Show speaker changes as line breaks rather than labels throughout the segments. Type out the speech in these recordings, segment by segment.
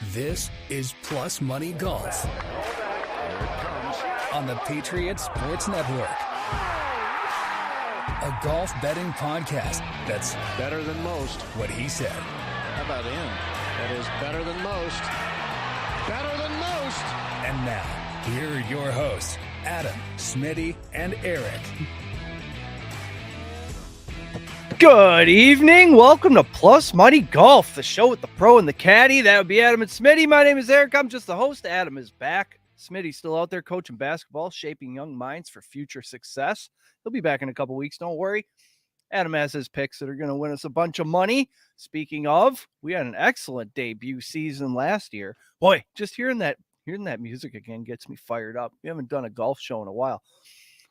This is Plus Money Golf. Here it comes. On the Patriot Sports Network. A golf betting podcast that's
better than most.
What he said.
How about him? That is better than most. Better than most.
And now, here are your hosts, Adam, Smitty, and Eric.
Good evening. Welcome to Plus Money Golf, the show with the pro and the caddy. That would be Adam and Smitty. My name is Eric. I'm just the host. Adam is back. Smitty's still out there coaching basketball, shaping young minds for future success. He'll be back in a couple weeks. Don't worry. Adam has his picks that are going to win us a bunch of money. Speaking of, we had an excellent debut season last year. Boy, just hearing that music again gets me fired up. We haven't done a golf show in a while.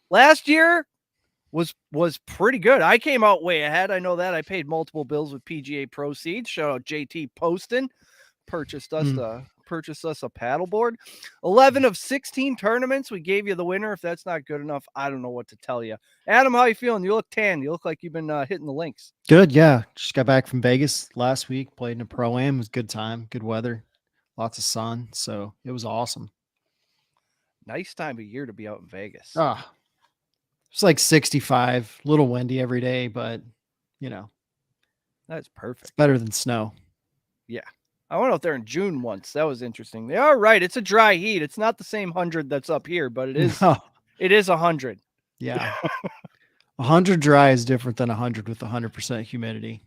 Last year was pretty good. I came out way ahead. I know that. I paid multiple bills with PGA proceeds. Shout out JT Poston. Purchased us a paddleboard. 11 of 16 tournaments. We gave you the winner. If that's not good enough, I don't know what to tell you. Adam, how you feeling? You look tan. You look like you've been hitting the links.
Good, yeah. Just got back from Vegas last week. Played in a pro-am. It was a good time, good weather, lots of sun. So it was awesome.
Nice time of year to be out in Vegas.
It's like 65, a little windy every day, but you know,
that's perfect.
It's better than snow.
Yeah. I went out there in June once. That was interesting. They are right. It's a dry heat. It's not the same 100 that's up here, but it is. No. It is 100.
Yeah. 100 dry is different than 100 with 100% humidity.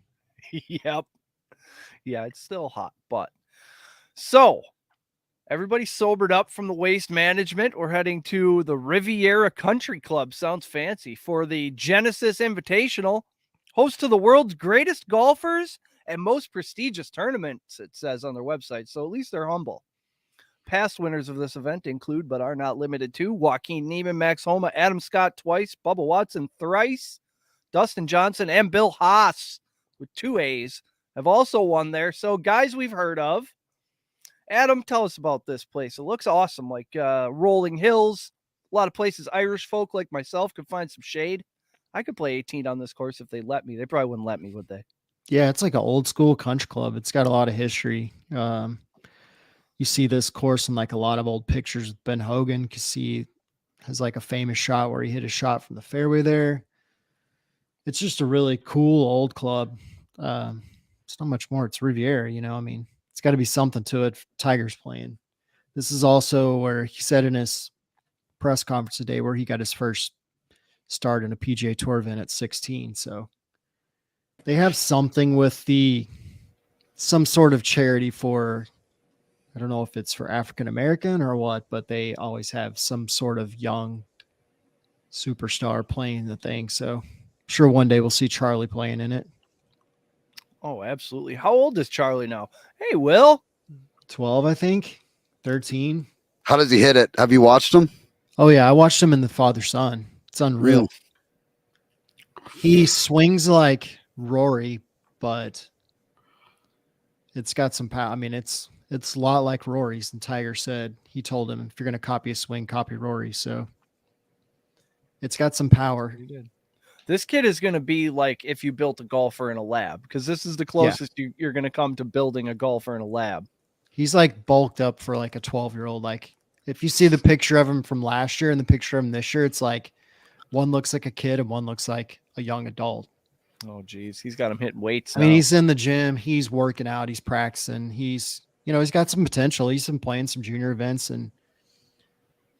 Yep. Yeah, it's still hot, but so everybody sobered up from the waste management. We're heading to the Riviera Country Club. Sounds fancy, for the Genesis Invitational, host to the world's greatest golfers and most prestigious tournaments, it says on their website. So at least they're humble. Past winners of this event include, but are not limited to, Joaquin Neiman, Max Homa, Adam Scott twice, Bubba Watson thrice, Dustin Johnson, and Bill Haas with 2 A's have also won there. So guys we've heard of. Adam, tell us about this place. It looks awesome, like rolling hills. A lot of places Irish folk like myself could find some shade. I could play 18 on this course if they let me. They probably wouldn't let me, would they?
Yeah, it's like an old school country club. It's got a lot of history. You see this course in like a lot of old pictures with Ben Hogan. You can see has like a famous shot where he hit a shot from the fairway there. It's just a really cool old club. It's not much more. It's Riviera, you know. I mean, it's got to be something to it. Tiger's playing. This is also where he said in his press conference today where he got his first start in a PGA Tour event at 16. So they have something with some sort of charity for, I don't know if it's for African American or what, but they always have some sort of young superstar playing the thing. So I'm sure one day we'll see Charlie playing in it.
Oh, absolutely. How old is Charlie now? Hey, Will.
12, I think. 13.
How does he hit it? Have you watched him?
Oh, yeah. I watched him in the father-son. It's unreal. He swings like Rory, but it's got some power. I mean, it's a lot like Rory's. And Tiger said, he told him, if you're going to copy a swing, copy Rory. So it's got some power.
Pretty good. This kid is going to be like if you built a golfer in a lab, because this is the closest you're going to come to building a golfer in a lab.
He's like bulked up for like a 12-year-old. Like if you see the picture of him from last year and the picture of him this year, it's like one looks like a kid and one looks like a young adult.
Oh, geez. He's got him hitting weights
now. I mean, he's in the gym. He's working out. He's practicing. He's got some potential. He's been playing some junior events, and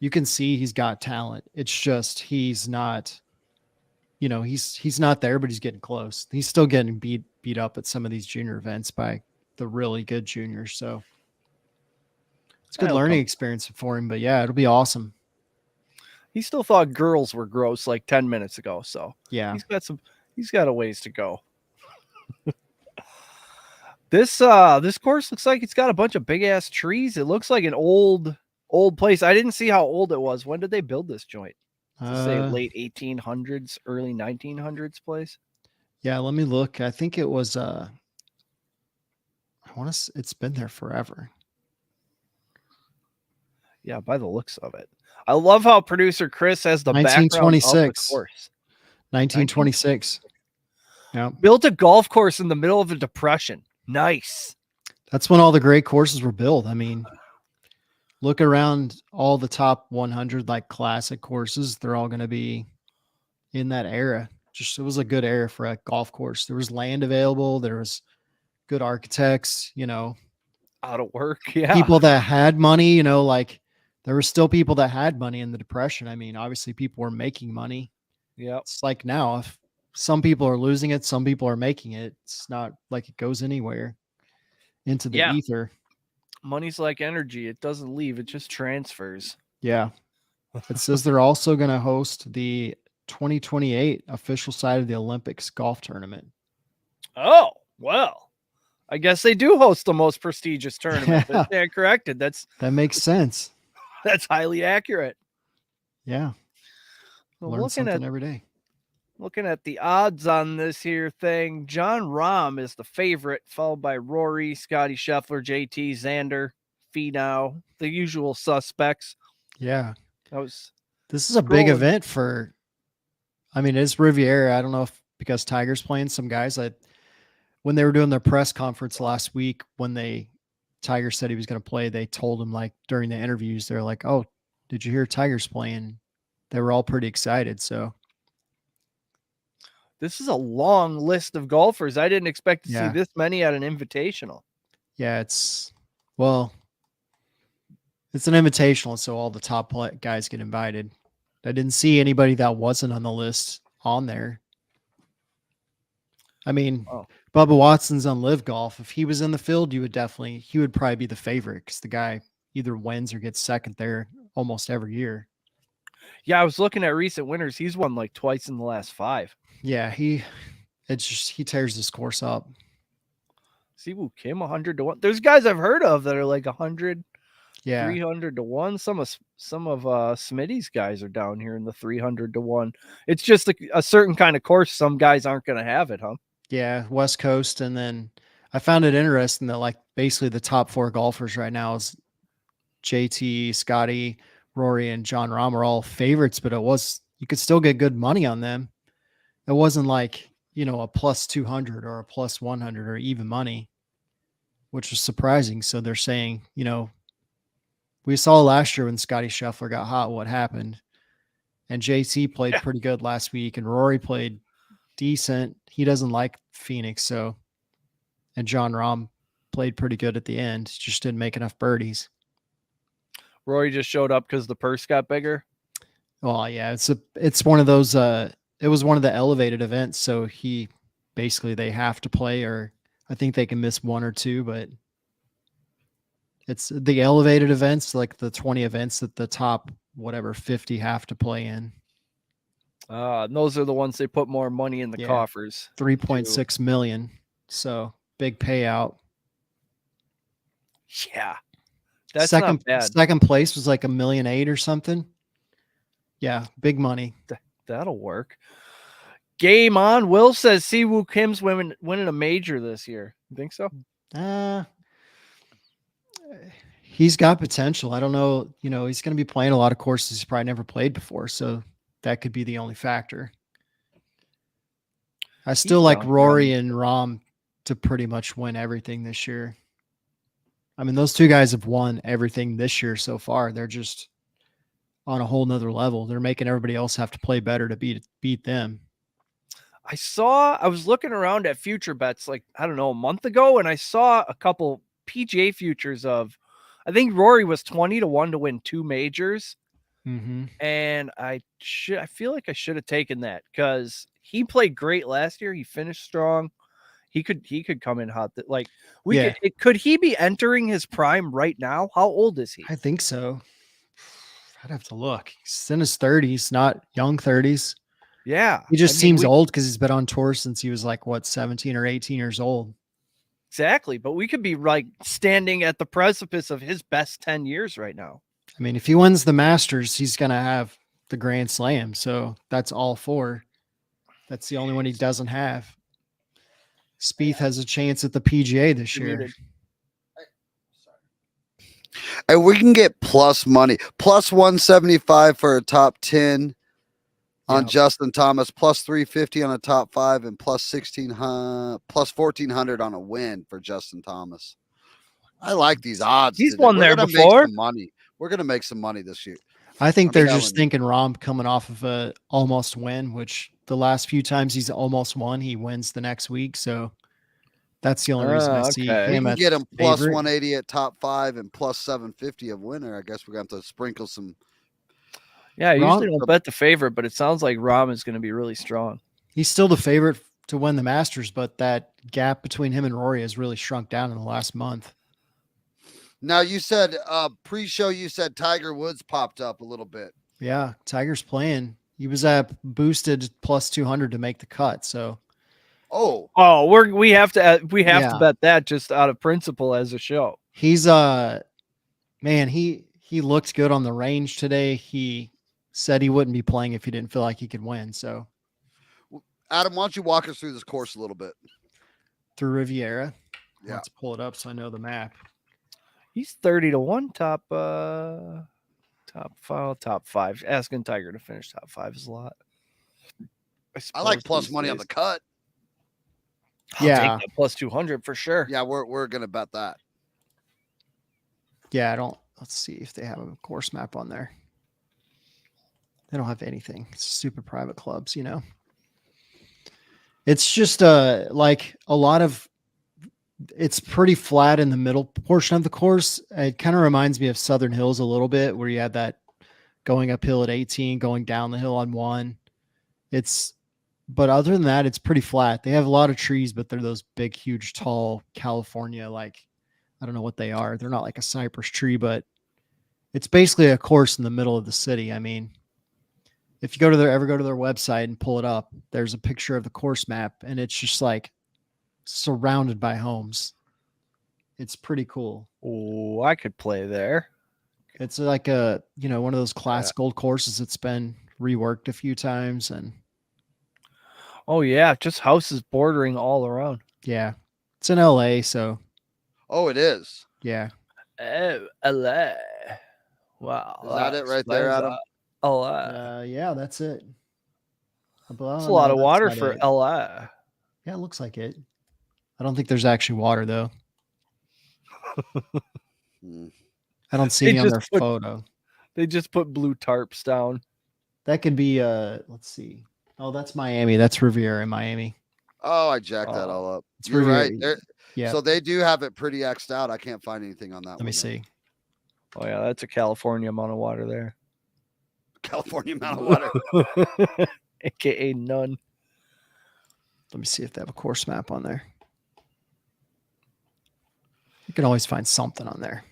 you can see he's got talent. It's just he's not – he's not there, but he's getting close. He's still getting beat up at some of these junior events by the really good juniors. So it's a good learning experience for him, but yeah, it'll be awesome.
He still thought girls were gross like 10 minutes ago. So
yeah,
he's got a ways to go. This course looks like it's got a bunch of big ass trees. It looks like an old place. I didn't see how old it was. When did they build this joint? Say late 1800s, early 1900s place.
Yeah, let me look. I think it was it's been there forever.
Yeah, by the looks of it. I love how producer Chris has the
1926
background of the course.
1926. Yeah.
Built a golf course in the middle of a depression. Nice.
That's when all the great courses were built. I mean, look around all the top 100 like classic courses. They're all going to be in that era. Just it was a good era for a golf course. There was land available. There was good architects,
Out of work. Yeah.
people that had money, like there were still people that had money in the Depression. I mean, obviously people were making money.
Yep.
It's like now, if some people are losing it, some people are making it. It's not like it goes anywhere into the
Yeah.
ether.
Money's like energy. It doesn't leave. It just transfers.
Yeah. It says they're also going to host the 2028 official side of the Olympics golf tournament.
Oh, well, I guess they do host the most prestigious tournament.
Yeah.
They're corrected.
That makes sense.
That's highly accurate.
Yeah.
Well,
Learn something every day.
Looking at the odds on this here thing, John Rahm is the favorite, followed by Rory, Scotty Scheffler, JT, Xander, Finau, the usual suspects.
Yeah.
This
is a big event for, it's Riviera. I don't know if because Tiger's playing some guys. When they were doing their press conference last week, when Tiger said he was going to play, they told him like during the interviews, they're like, "Oh, did you hear Tiger's playing?" They were all pretty excited. So
this is a long list of golfers. I didn't expect to see this many at an invitational.
Yeah, it's an invitational, so all the top guys get invited. I didn't see anybody that wasn't on the list on there. I mean, Bubba Watson's on Live Golf. If he was in the field, he would probably be the favorite because the guy either wins or gets second there almost every year. Yeah,
I was looking at recent winners. He's won like twice in the last 5.
Yeah, he tears this course up.
Siwoo Kim 100-1. There's guys I've heard of that are like 100, 300-1. Some of Smitty's guys are down here in the 300-1. It's just a certain kind of course. Some guys aren't going to have it, huh?
Yeah, West Coast. And then I found it interesting that like basically the top 4 golfers right now is JT, Scotty, Rory, and John Rahm are all favorites, but you could still get good money on them. It wasn't like, a plus 200 or a plus 100 or even money, which was surprising. So they're saying, we saw last year when Scotty Scheffler got hot, what happened. And JT played pretty good last week, and Rory played decent. He doesn't like Phoenix, and John Rahm played pretty good at the end. Just didn't make enough birdies.
Rory just showed up because the purse got bigger.
Well, yeah, it's one of those. It was one of the elevated events, so they have to play, or I think they can miss 1 or 2, but it's the elevated events, like the 20 events that the top 50 have to play in.
And those are the ones they put more money in the coffers.
3.6 million. So big payout.
Yeah. That's not bad.
Second place was like $1.8 million or something. Yeah. Big money.
That'll work. Game on. Will says Siwoo Kim's winning a major this year. You think so?
He's got potential. I don't know. He's going to be playing a lot of courses he's probably never played before. So that could be the only factor. I still like Rory and Rahm to pretty much win everything this year. I mean, those 2 guys have won everything this year so far. They're just on a whole nother level. They're making everybody else have to play better to beat them.
I was looking around at future bets, like, I don't know, a month ago, and I saw a couple PGA futures of, I think Rory was 20-1 to win 2 majors.
Mm-hmm.
And I feel like I should have taken that because he played great last year. He finished strong. He could come in hot. Like could he be entering his prime right now? How old is he?
I think so. I'd have to look. He's in his 30s, not young 30s.
Yeah.
He just seems old because he's been on tour since he was like 17 or 18 years old.
Exactly. But we could be like standing at the precipice of his best 10 years right now.
I mean, if he wins the Masters, he's going to have the Grand Slam. So that's all 4. That's the only one he doesn't have. Spieth has a chance at the PGA this year.
And we can get plus money, plus 175 for a top 10 on Justin Thomas, plus 350 on a top 5, and plus 1,400 on a win for Justin Thomas. I like these odds.
He's
today.
won
We're
there
gonna
before.
Make some money. We're gonna make some money this year.
I think
I'm
they're
telling
just
you.
thinking Rom coming off of a almost win, which the last few times he's almost won, he wins the next week. So that's the only reason I see
Okay.
We
him
can
at
get him plus
favorite.
180 at top 5 and plus 750 of winner. I guess we're going to have to sprinkle some.
Yeah, I usually
Rom-
don't bet the favorite, but it sounds like Rom is going to be really strong.
He's still the favorite to win the Masters, but that gap between him and Rory has really shrunk down in the last month.
Now, you said pre-show, you said Tiger Woods popped up a little bit.
Yeah, Tiger's playing. He was at boosted plus 200 to make the cut. So,
Oh,
we have to
Yeah.
bet that just out of principle as a show.
he's man, he looked good on the range today. He said he wouldn't be playing if he didn't feel like he could win. So,
Adam, why don't you walk us through this course a little bit?
through Riviera.
Yeah.
Let's pull it up so I know the map.
He's 30-1 top five. Asking Tiger to finish top 5 is a lot.
I like
suppose
plus
these
money on
days.
the cut.
I'll
Yeah.
take that plus 200 for sure.
Yeah, we're going to bet that.
Yeah, let's see if they have a course map on there. They don't have anything. It's super private clubs, you know. It's just like a lot of it's pretty flat in the middle portion of the course. It kind of reminds me of Southern Hills a little bit, where you had that going uphill at 18, going down the hill on 1. But other than that, it's pretty flat. They have a lot of trees, but they're those big, huge, tall California, like, I don't know what they are. They're not like a cypress tree, but it's basically a course in the middle of the city. I mean, if you ever go to their website and pull it up, there's a picture of the course map, and it's just like surrounded by homes. It's pretty cool.
Oh, I could play there.
It's like one of those classic old courses that's been reworked a few times, and
Oh yeah, just houses bordering all around.
yeah, it's in LA, so
Oh, it is.
yeah.
Oh, LA. Wow.
Is that it right there, Adam?
LA.
Yeah, that's it.
It's a lot of water for LA.
Yeah, it looks like it. I don't think there's actually water though. I don't see any on their photo.
They just put blue tarps down.
That could be let's see. Oh, that's Miami. That's Riviera in Miami.
Oh, I jacked that all up.
It's
You're
Riviera.
right.
Yeah.
So they do have it pretty X'd out. I can't find anything on that one.
Let me see.
Oh yeah, that's a California amount of water there.
California amount of water.
AKA none.
Let me see if they have a course map on there. You can always find something on there.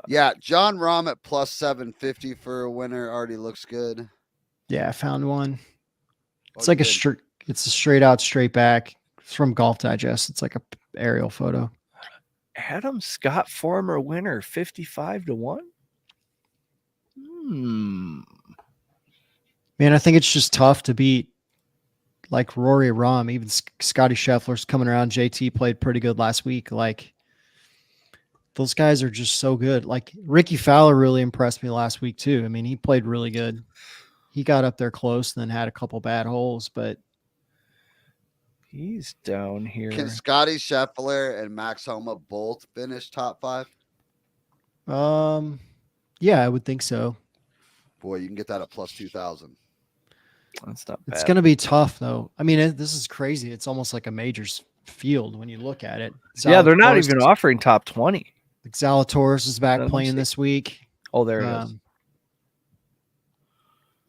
Yeah, John Rahm at plus 750 for a winner already looks good.
Yeah, I found one. It's
Oh,
like
good.
it's a straight out, straight back. It's from Golf Digest. It's like a aerial photo.
Adam Scott, former winner, 55-1.
Man, I think it's just tough to beat like Rory Rahm. Even Scotty Scheffler's coming around. JT played pretty good last week. Like, those guys are just so good. Like, Ricky Fowler really impressed me last week too. I mean, he played really good. He got up there close and then had a couple bad holes, but
he's down here.
Can Scotty Scheffler and Max Homa both finish top 5?
Yeah, I would think so.
Boy, you can get that at plus 2,000.
That's not bad.
It's going to be tough though. I mean, this is crazy. It's almost like a majors field when you look at it.
Yeah, they're not
Zalatoris
even offering top 20.
Zalatoris is back
Let me
playing
see.
this week.
Oh, there it is.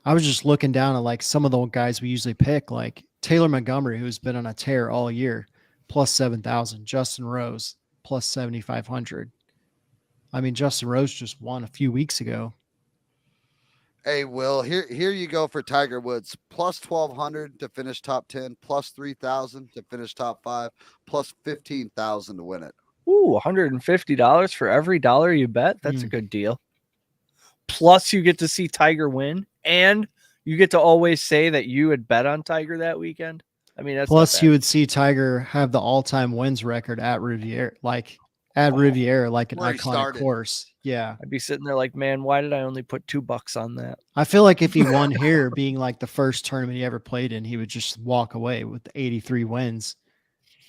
I was just looking down at like some of the guys we usually pick, like Taylor Montgomery, who's been on a tear all year, plus 7,000. Justin Rose, plus 7,500. I mean, Justin Rose just won a few weeks ago.
Hey, Will, here you go for Tiger Woods. Plus 1,200 to finish top 10, plus 3,000 to finish top 5, plus 15,000 to win it.
Ooh, $150 for every dollar you bet. That's a good deal. Plus, you get to see Tiger win, and you get to always say that you had bet on Tiger that weekend. I mean, that's
Plus, you would see Tiger have the all-time wins record at Riviera, like an iconic course. Yeah,
I'd be sitting there like, man, why did I only put $2 on that?
I feel like if he won here, being like the first tournament he ever played in, he would just walk away with 83 wins.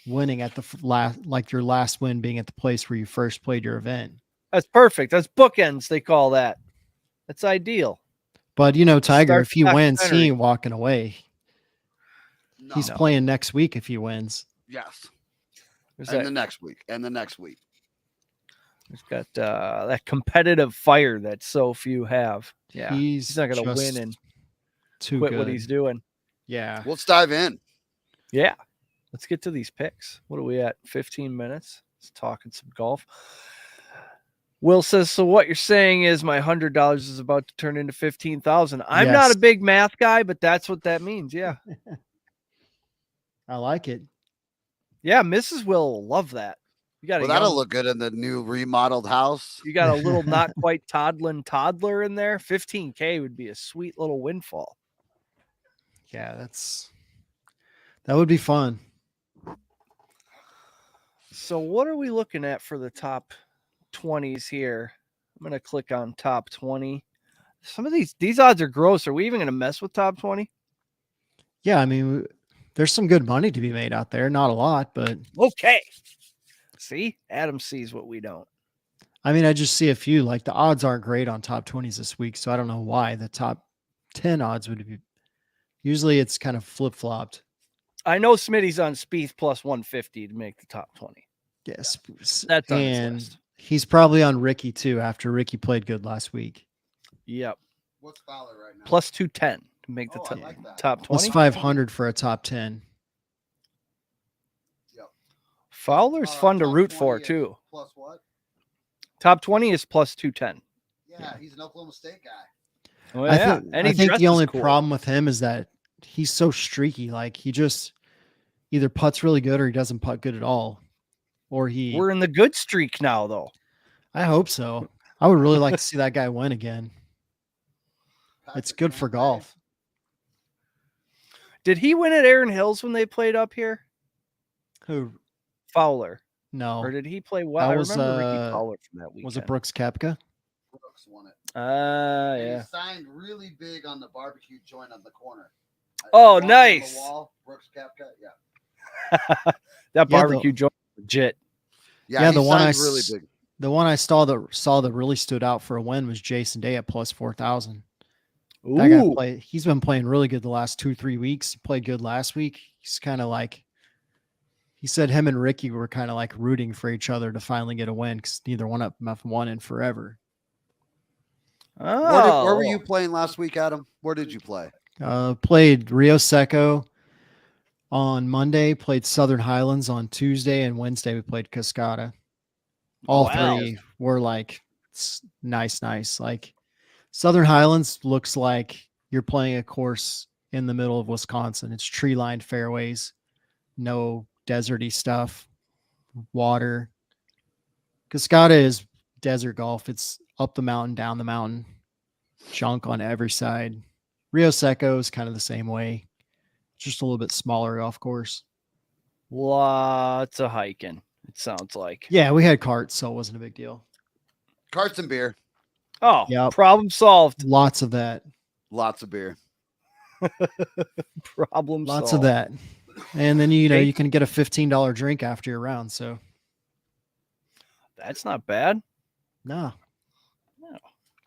winning at the last, like your last win being at the place where you first played your event.
That's perfect. That's bookends, they call that. That's ideal.
But Tiger,
Start
if he
the
wins, he
documentary.
ain't walking away.
No.
He's playing next week if he wins.
Yes.
There's
And
that,
the next week. And the next week.
he's got that competitive fire that so few have. Yeah.
He's
not going to
just
win and
too
quit
good.
what he's doing.
Yeah.
Let's dive in.
Yeah. Let's get to these picks. What are we at? 15 minutes. Let's talking some golf. Will says, so what you're saying is my $100 is about to turn into 15,000. I'm not
Yes.
a big math guy, but that's what that means. Yeah.
I like it.
Yeah. Mrs. Will love that. You got
Well, that'll look good in the new remodeled house.
You got a little not quite toddler in there. 15K would be a sweet little windfall.
Yeah, that would be fun.
So what are we looking at for the top 20s here? I'm going to click on top 20. Some of these odds are gross. Are we even going to mess with top 20?
Yeah, I mean, there's some good money to be made out there. Not a lot, but
Okay. See, Adam sees what we don't.
I mean, I just see a few. Like the odds aren't great on top 20s this week, so I don't know why the top 10 odds would be. Usually, it's kind of flip flopped.
I know Smitty's on Spieth plus 150 to make the top 20.
Yes,
That's on his
and
list.
he's probably on Ricky too. After Ricky played good last week,
Yep.
What's Fowler right now?
Plus 210 to make the
I like that.
top 20.
plus 500 for a top 10.
Yep.
Fowler's fun to
top
root
20
for
is
too.
Plus what?
Top 20 is plus 210.
Yeah, he's an Oklahoma State guy.
Oh,
I
yeah.
think,
And
I
he
think the
dresses
only
cool.
problem with him is that he's so streaky. Like he just either putts really good or he doesn't putt good at all. Or
We're in the good streak now, though.
I hope so. I would really like to see that guy win again. It's good for golf.
Did he win at Aaron Hills when they played up here?
Who?
Fowler.
No.
Or did he play well?
That
I
was,
remember Ricky Fowler from that weekend.
Was it Brooks Koepka?
Brooks won it.
Yeah.
He signed really big on the barbecue joint on the corner.
Oh,
Walking on the
nice.
wall, Brooks Koepka, yeah.
That barbecue joint was legit.
Yeah,
he
the one
signed
I
really
s-
big.
The one I saw that really stood out for a win was Jason Day at plus 4,000. That guy he's been playing really good the last 2-3 weeks. He played good last week. He's kind of like, he said him and Ricky were kind of like rooting for each other to finally get a win because neither one of them have won in forever.
Where were you playing last week, Adam? Where did you play?
Played Rio Seco on Monday, played Southern Highlands on Tuesday, and Wednesday we played Cascada. All three were like nice. Like Southern Highlands looks like you're playing a course in the middle of Wisconsin. It's tree-lined fairways, no deserty stuff, water. Cascada is desert golf. It's up the mountain, down the mountain, junk on every side. Rio Seco is kind of the same way, just a little bit smaller golf course.
Lots of hiking, it sounds like.
Yeah, we had carts, so it wasn't a big deal.
Carts and beer.
Oh,
Yep.
Problem solved.
Lots of that.
Lots of beer.
Problem
Lots
solved.
of that. And then, you can get a $15 drink after your round. So,
That's not bad.
no.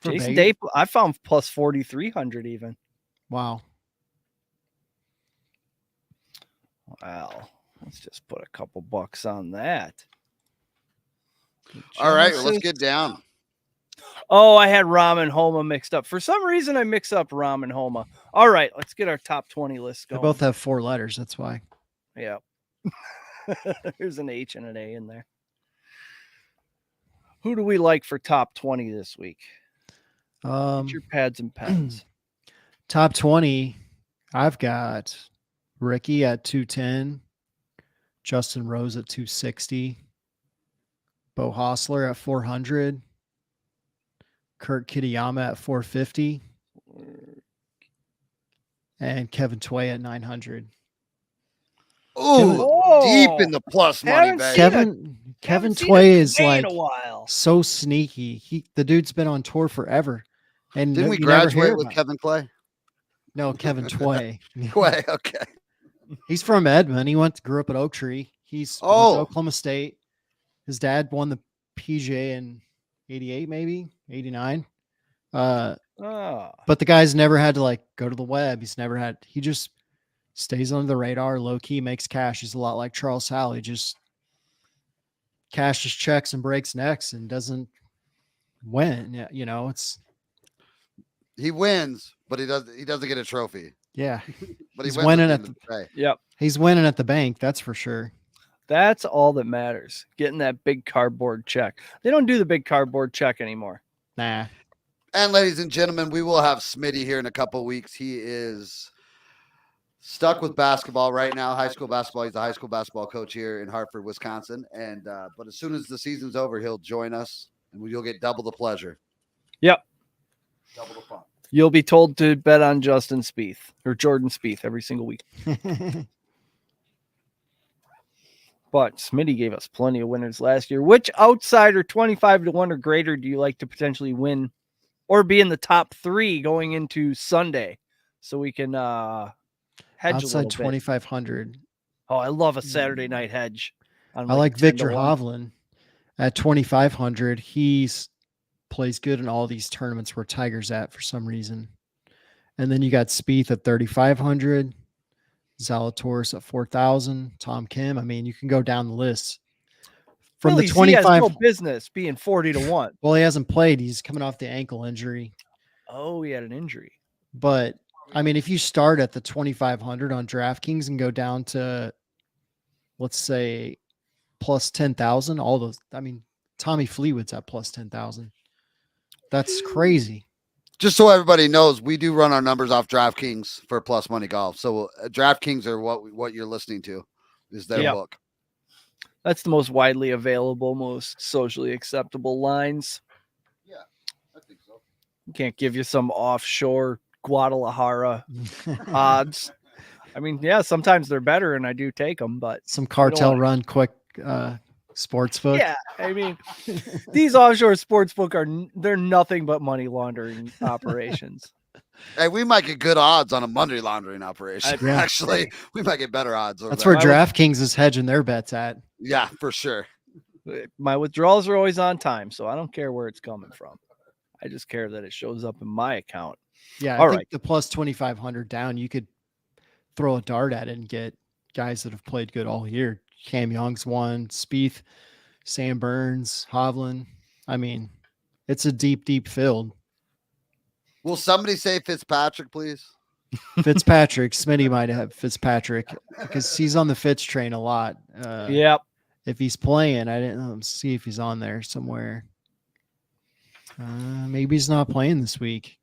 For
Jason
Vegas.
Day, I found plus 4,300 even.
Wow.
Wow. Let's just put a couple bucks on that.
All right, well, let's get down.
Oh, I had Ram and Homa mixed up. For some reason, I mix up Ram and Homa. All right, let's get our top 20 list
They
going.
both have 4 letters. That's why.
Yeah. There's an H and an A in there. Who do we like for top 20 this week? Get your pads and pens.
Top 20, I've got Ricky at 210, Justin Rose at 260, Bo Hostler at 400, Kurt Kitayama at 450, and Kevin Tway at 900.
Oh, deep in the plus money
Haven't
bag.
seen
Kevin
seen
Tway
a
is
Tway
like
in a while.
so sneaky. The dude's been on tour forever. And
Didn't we
you never hear
graduate with
about it.
Kevin Clay?
No, Kevin Tway.
Clay, okay.
He's from Edmond. He grew up at Oak Tree. He's with
Oh.
Oklahoma State. His dad won the PGA in 88, maybe 89. But the guy's never had to like go to the web. He just stays under the radar, low key, makes cash. He's a lot like Charles Howell. He just cashes checks and breaks necks and doesn't win. You know,
he wins, but he doesn't get a trophy.
Yeah.
But
he's winning at
the day.
Yep.
He's winning at the bank, that's for sure.
That's all that matters. Getting that big cardboard check. They don't do the big cardboard check anymore.
Nah.
And ladies and gentlemen, we will have Smitty here in a couple of weeks. He is stuck with basketball right now, high school basketball. He's a high school basketball coach here in Hartford, Wisconsin. And but as soon as the season's over, he'll join us, and you'll get double the pleasure.
Yep.
Double the fun.
You'll be told to bet on Justin Spieth or Jordan Spieth every single week. But Smitty gave us plenty of winners last year. Which outsider 25-1 or greater do you like to potentially win or be in the top 3 going into Sunday? So we can hedge
outside
a
2,500.
Oh, I love a Saturday night hedge.
I like Victor Hovland at 2,500. He's plays good in all these tournaments where Tiger's at for some reason. And then you got Spieth at 3,500, Zalatoris at 4,000, Tom Kim. I mean, you can go down the list.
From really, the 25 he has no business being 40-1.
Well, he hasn't played. He's coming off the ankle injury.
Oh, he had an injury.
But I mean, if you start at the 2,500 on DraftKings and go down to, let's say, plus 10,000, all those, I mean, Tommy Fleetwood's at plus 10,000. That's crazy.
Just so everybody knows, we do run our numbers off DraftKings for Plus Money Golf. So DraftKings are what you're listening to is their book.
That's the most widely available, most socially acceptable lines.
Yeah, I think so.
Can't give you some offshore Guadalajara odds. I mean, yeah, sometimes they're better, and I do take them, but
some cartel run quick sports book.
Yeah, I mean, these offshore sports book they're nothing but money laundering operations.
Hey, we might get good odds on a money laundering operation. Actually, we might get better odds.
That's where DraftKings is hedging their bets at.
Yeah, for sure.
My withdrawals are always on time, so I don't care where it's coming from. I just care that it shows up in my account.
Yeah, I think the plus 2,500 down, you could throw a dart at it and get guys that have played good all year. Cam Young's one, Spieth, Sam Burns, Hovland. I mean, it's a deep, deep field.
Will somebody say Fitzpatrick, please?
Fitzpatrick. Smitty might have Fitzpatrick because he's on the Fitz train a lot.
Yep.
If he's playing, I didn't know, see if he's on there somewhere. Maybe he's not playing this week.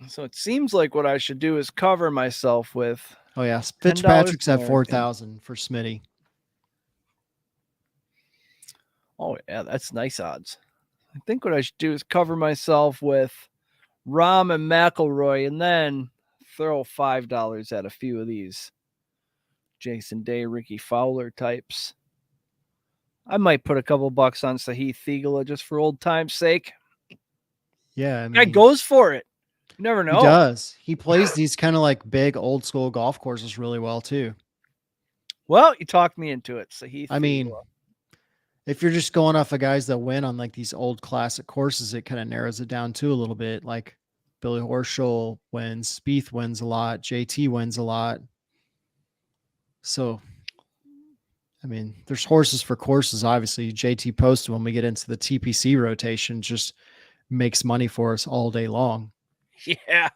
So it seems like what I should do is cover myself with.
Oh, yeah. Fitzpatrick's at 4,000 for Smitty.
Oh, yeah, that's nice odds. I think what I should do is cover myself with Rahm and McIlroy and then throw $5 at a few of these Jason Day, Ricky Fowler types. I might put a couple bucks on Sahith Theegala just for old time's sake.
Yeah, I mean,
guy goes for it. You never know.
He does. He plays these kind of like big old school golf courses really well too.
Well, you talked me into it, Sahith.
I mean, if you're just going off of guys that win on like these old classic courses, it kind of narrows it down too a little bit. Like Billy Horschel wins, Spieth wins a lot, JT wins a lot. So, I mean, there's horses for courses. Obviously, JT Poston, when we get into the TPC rotation, just makes money for us all day long.
Yeah,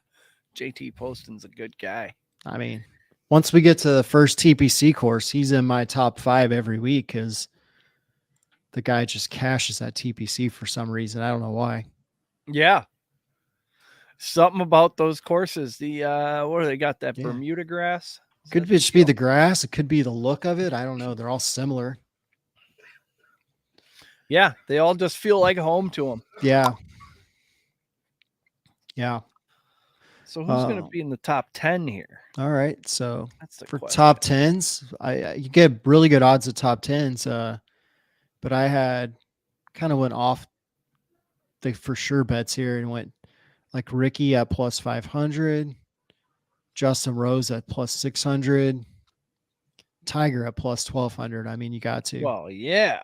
JT Poston's a good guy.
I mean, once we get to the first TPC course, he's in my top 5 every week because the guy just cashes that TPC for some reason. I don't know why.
Yeah. Something about those courses. The what do they got? That Bermuda grass?
Could just be the grass. It could be the look of it. I don't know. They're all similar.
Yeah, they all just feel like home to them.
Yeah. Yeah.
So who's going to be in the top 10 here?
All right. So
that's the
for
question.
Top 10s, you get really good odds at top 10s. But I had kind of went off the for sure bets here and went like Ricky at plus 500, Justin Rose at plus 600, Tiger at plus 1,200. I mean, you got to.
Well, yeah.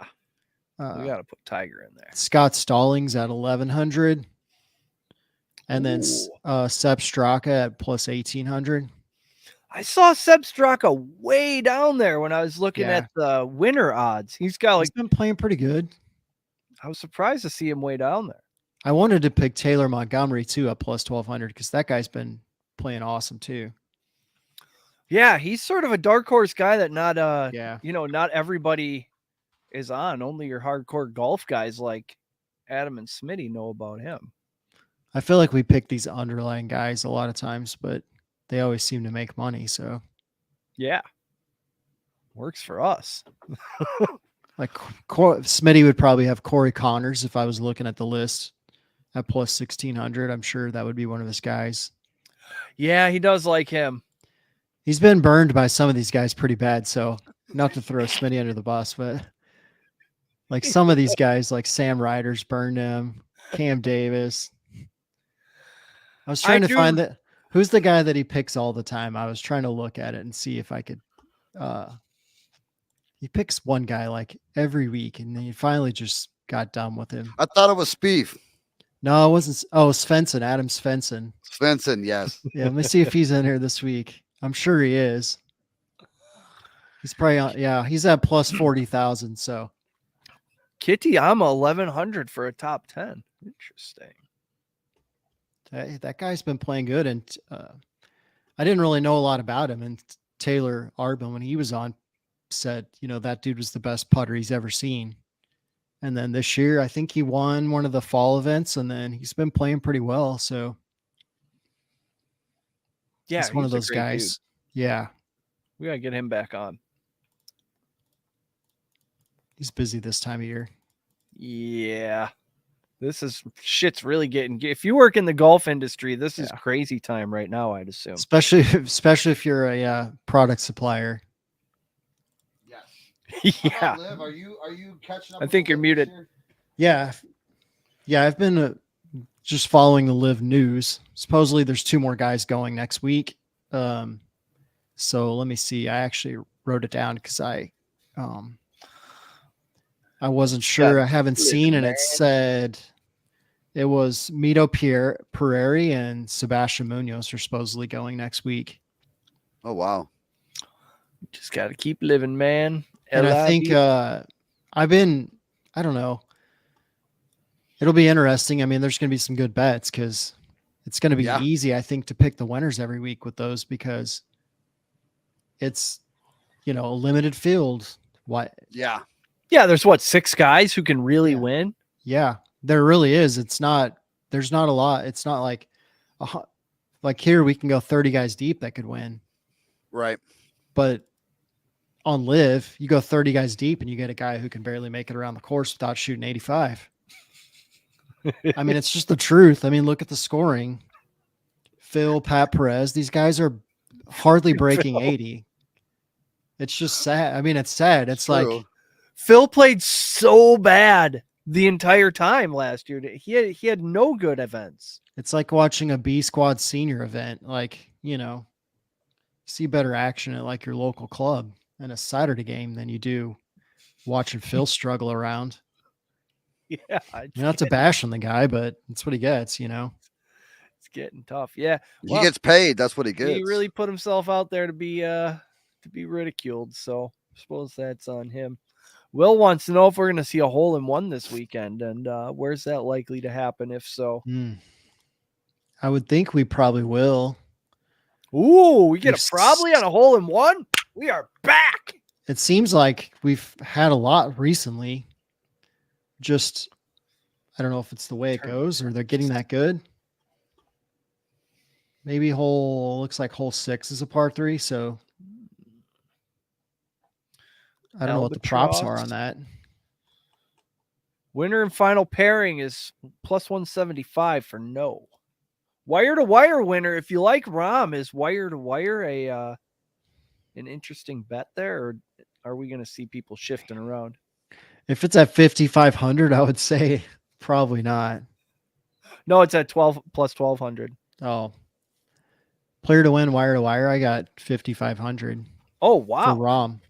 We
Uh,
got to put Tiger in there.
Scott Stallings at 1,100. And then Sepp Straka at plus 1,800.
I saw Sepp Straka way down there when I was looking at the winner odds. He's
been playing pretty good.
I was surprised to see him way down there.
I wanted to pick Taylor Montgomery too at plus 1,200 because that guy's been playing awesome too.
Yeah, he's sort of a dark horse guy that not everybody is on. Only your hardcore golf guys like Adam and Smitty know about him.
I feel like we pick these underlying guys a lot of times, but they always seem to make money. So,
yeah, works for us.
Like Smitty would probably have Corey Connors if I was looking at the list at plus 1,600. I'm sure that would be one of his guys.
Yeah, he does like him.
He's been burned by some of these guys pretty bad. So, not to throw Smitty under the bus, but like some of these guys, like Sam Ryder's burned him, Cam Davis. I was trying to find that. Who's the guy that he picks all the time? I was trying to look at it and see if I could. He picks one guy like every week, and then he finally just got done with him.
I thought it was Spieth.
No, it wasn't. Oh, Svensson, Adam Svensson.
Svensson, yes.
Yeah, let me see if he's in here this week. I'm sure he is. He's probably on. Yeah, he's at plus 40,000. So,
Kitayama 1,100 for a top 10. Interesting.
That guy's been playing good, and I didn't really know a lot about him. And Taylor Arbin, when he was on, said, that dude was the best putter he's ever seen. And then this year, I think he won one of the fall events, and then he's been playing pretty well. So,
yeah,
he's one of those guys. Dude. Yeah,
we gotta get him back on.
He's busy this time of year.
Yeah. Shit's really if you work in the golf industry, this is crazy time right now, I'd assume.
Especially if you're a product supplier.
Yes.
Yeah.
Liv, are you catching up?
I think you're muted.
Yeah. Yeah, I've been just following the Live news. Supposedly there's 2 more guys going next week. So let me see. I actually wrote it down because I wasn't sure. I haven't seen, and it said it was Mito Pereri and Sebastian Munoz are supposedly going next week.
Oh, wow.
Just got to keep living, man.
And I think I don't know. It'll be interesting. I mean, there's going to be some good bets because it's going to be easy, I think, to pick the winners every week with those because it's, a limited field. What?
Yeah.
Yeah, there's 6 guys who can really win?
Yeah, there really is. There's not a lot. It's not like here we can go 30 guys deep that could win.
Right.
But on Live, you go 30 guys deep and you get a guy who can barely make it around the course without shooting 85. I mean, it's just the truth. I mean, look at the scoring. Phil, Pat Perez, these guys are hardly breaking 80. It's just sad. I mean, it's sad. It's
True.
like
Phil played so bad the entire time last year. He had no good events.
It's like watching a B Squad senior event. Like, see better action at like your local club in a Saturday game than you do watching Phil struggle around.
Yeah.
Not to bash on the guy, but that's what he gets,
It's getting tough. Yeah.
He gets paid. That's what he gets.
He really put himself out there to be ridiculed. So I suppose that's on him. Will wants to know if we're going to see a hole-in-one this weekend, and where's that likely to happen, if so?
I would think we probably will.
Ooh, we get probably on a hole-in-one? We are back!
It seems like we've had a lot recently. Just, I don't know if it's the way it goes or they're getting that good. Maybe looks like hole 6 is a par 3, so I don't know what the props are on that.
Winner and final pairing is plus 175 for no. Wire to wire winner. If you like Rahm, is wire to wire an interesting bet there, or are we going to see people shifting around?
If it's at 5,500, I would say probably not.
No, it's at 12 plus 1,200.
Oh, player to win, wire to wire. I got 5,500.
Oh, wow.
For Rahm.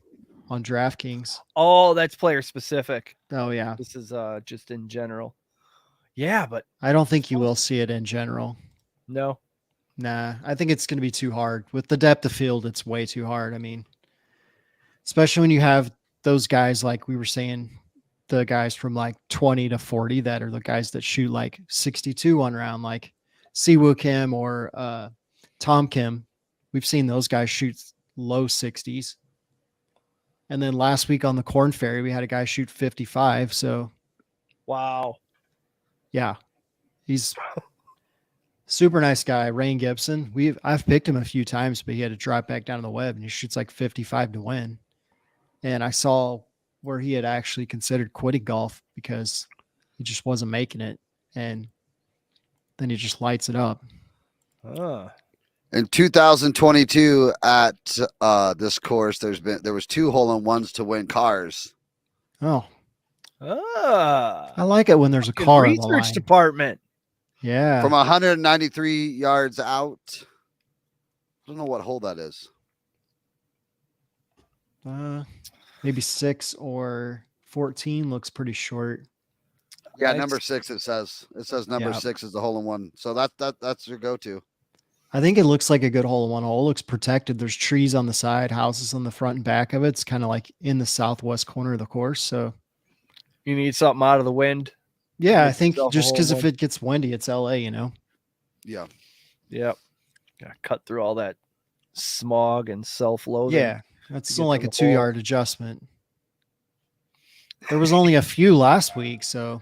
on DraftKings.
Oh, that's player specific.
Oh yeah.
This is just in general. Yeah, but
I don't think you will see it in general.
no.
Nah, I think it's going to be too hard. With the depth of field, it's way too hard. I mean, especially when you have those guys like we were saying, the guys from like 20 to 40 that are the guys that shoot like 62 one round, like Siwoo Kim or Tom Kim. We've seen those guys shoot low 60s. And then last week on the Corn Ferry, we had a guy shoot 55. So,
Wow.
yeah, he's super nice guy, Rain Gibson. I've picked him a few times, but he had to drop back down to the web, and he shoots like 55 to win. And I saw where he had actually considered quitting golf because he just wasn't making it, and then he just lights it up.
In 2022 at this course, there was 2 hole-in-ones to win cars.
Oh, I like it when there's a car in the line.
Research department.
Yeah,
From 193 yards out. I don't know what hole that is.
maybe 6 or 14 looks pretty short.
Yeah, number 6 it says. It says number 6 is the hole-in-one. So that's your go-to.
I think it looks like a good hole-in-one hole. It looks protected. There's trees on the side, houses on the front and back of it. It's kind of like in the southwest corner of the course. So
You need something out of the wind.
yeah, I
Make
think
yourself a
just because if
hole-in-one.
it gets windy, it's LA,
Yeah.
Yep. Gotta cut through all that smog and self-loathing.
Yeah, that's
to
still
get
like
to
a
the hole.
2-yard adjustment. There was only a few last week, so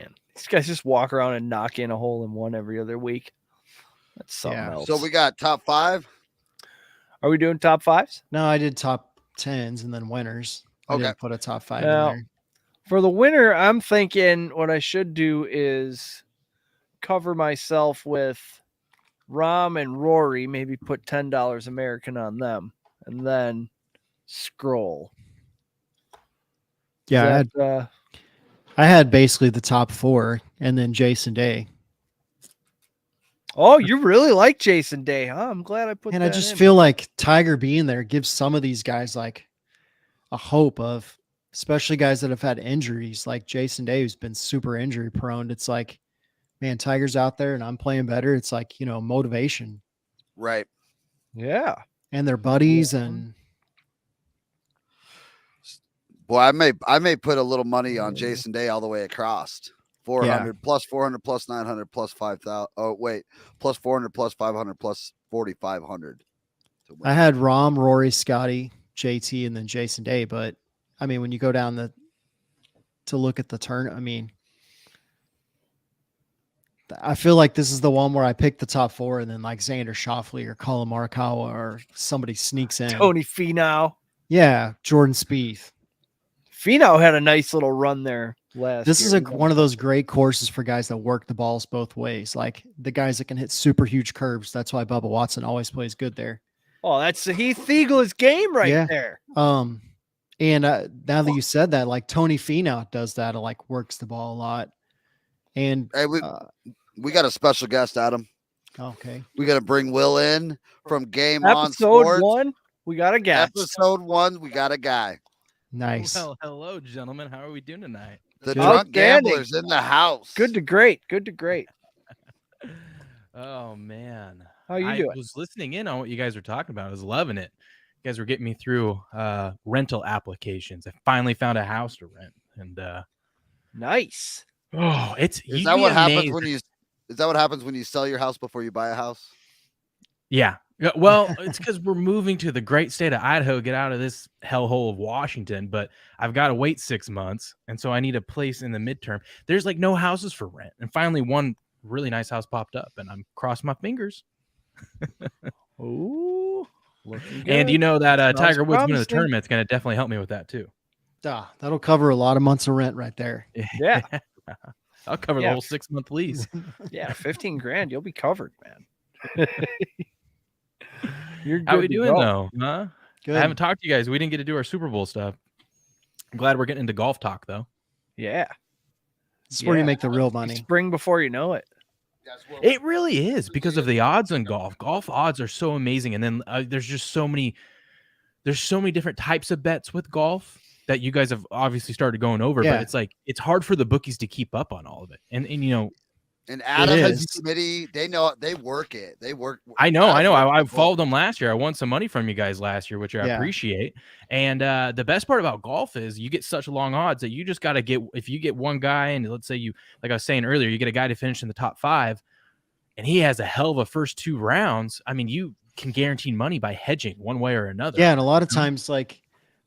Man, these guys just walk around and knock in a hole in one every other week. That's something
Yeah.
else.
So we got top 5.
Are we doing top 5s?
no, I did top 10s and then winners. I
Okay.
didn't put a top 5
Now-
in there.
For the winner, I'm thinking what I should do is cover myself with Rom and Rory, maybe put $10 American on them, and then scroll.
Yeah,
Is that,
I had basically the top 4 and then Jason Day.
oh, you really like Jason Day, huh? I'm glad I put
And
that
I just
in.
feel like Tiger being there gives some of these guys like a hope of, especially guys that have had injuries like Jason Day, who's been super injury prone. It's like, man, Tiger's out there and I'm playing better. It's like, motivation,
Right.
Yeah.
and their buddies. And
Boy, I may put a little money on Jason Day all the way across. 400 plus 400 plus 900 plus 5,000. Oh, wait. Plus 400 plus 500 plus 4,500.
I had Rom, Rory, Scotty, JT, and then Jason Day. But I mean, when you go down to look at the turn, I mean, I feel like this is the one where I pick the top 4 and then like Xander Schauffele or Colin Morikawa or somebody sneaks in.
Tony Finau.
Yeah, Jordan Spieth.
Finau had a nice little run there last
This is
year.
one of those great courses for guys that work the balls both ways. Like the guys that can hit super huge curves. That's why Bubba Watson always plays good there.
Oh, that's the Heath Thiegel's game right
Yeah.
there.
And now that you said that, like Tony Finau does that, like works the ball a lot. And
Hey, we got a special guest, Adam.
okay,
We got to bring Will in from Game On
Episode
Sports.
1, we got a guest.
Episode 1, we got a guy.
nice.
Well, hello, gentlemen. How are we doing tonight?
The
Good.
drunk
Outstanding.
gambler's in the house.
Good to great. Good to great.
Oh man,
How you
I
doing?
was listening in on what you guys were talking about. I was loving it. You guys were getting me through rental applications. I finally found a house to rent, and
Nice.
oh,
Is
you'd
that
be
what happens
amazed.
when you? Is that what happens when you sell your house before you buy a house?
Yeah. Well, it's because we're moving to the great state of Idaho, get out of this hellhole of Washington, but I've got to wait 6 months. And so I need a place in the midterm. There's like no houses for rent. And finally, one really nice house popped up, and I'm crossing my fingers.
Ooh. Looking
And you
good.
know that
Sounds
Tiger Woods winning the
promising.
tournament's going to definitely help me with that too.
That'll cover a lot of months of rent right there.
Yeah.
I'll cover the
Yeah.
whole 6-month lease.
Yeah. 15 grand. You'll be covered, man. You're good.
How we
to
doing
go.
though? Huh?
Good.
I haven't talked to you guys. We didn't get to do our Super Bowl stuff. I'm glad we're getting into golf talk though.
Yeah.
This is where you
Yeah.
make the real money.
Spring before you know it.
It really is because of the odds on golf. Golf odds are so amazing, and then there's just so many there's so many different types of bets with golf that you guys have obviously started going over,
Yeah.
but it's like it's hard for the bookies to keep up on all of it. And
And Adam and
is.
Smitty, they know they work it. They work.
I know.
Adam works
I
the
followed
book.
them last year. I won some money from you guys last year, which I
Yeah.
appreciate. And the best part about golf is you get such long odds that you just got to get, if you get one guy, and let's say you, like I was saying earlier, you get a guy to finish in the top 5 and he has a hell of a first 2 rounds. I mean, you can guarantee money by hedging one way or another.
Yeah, and a lot of times, like,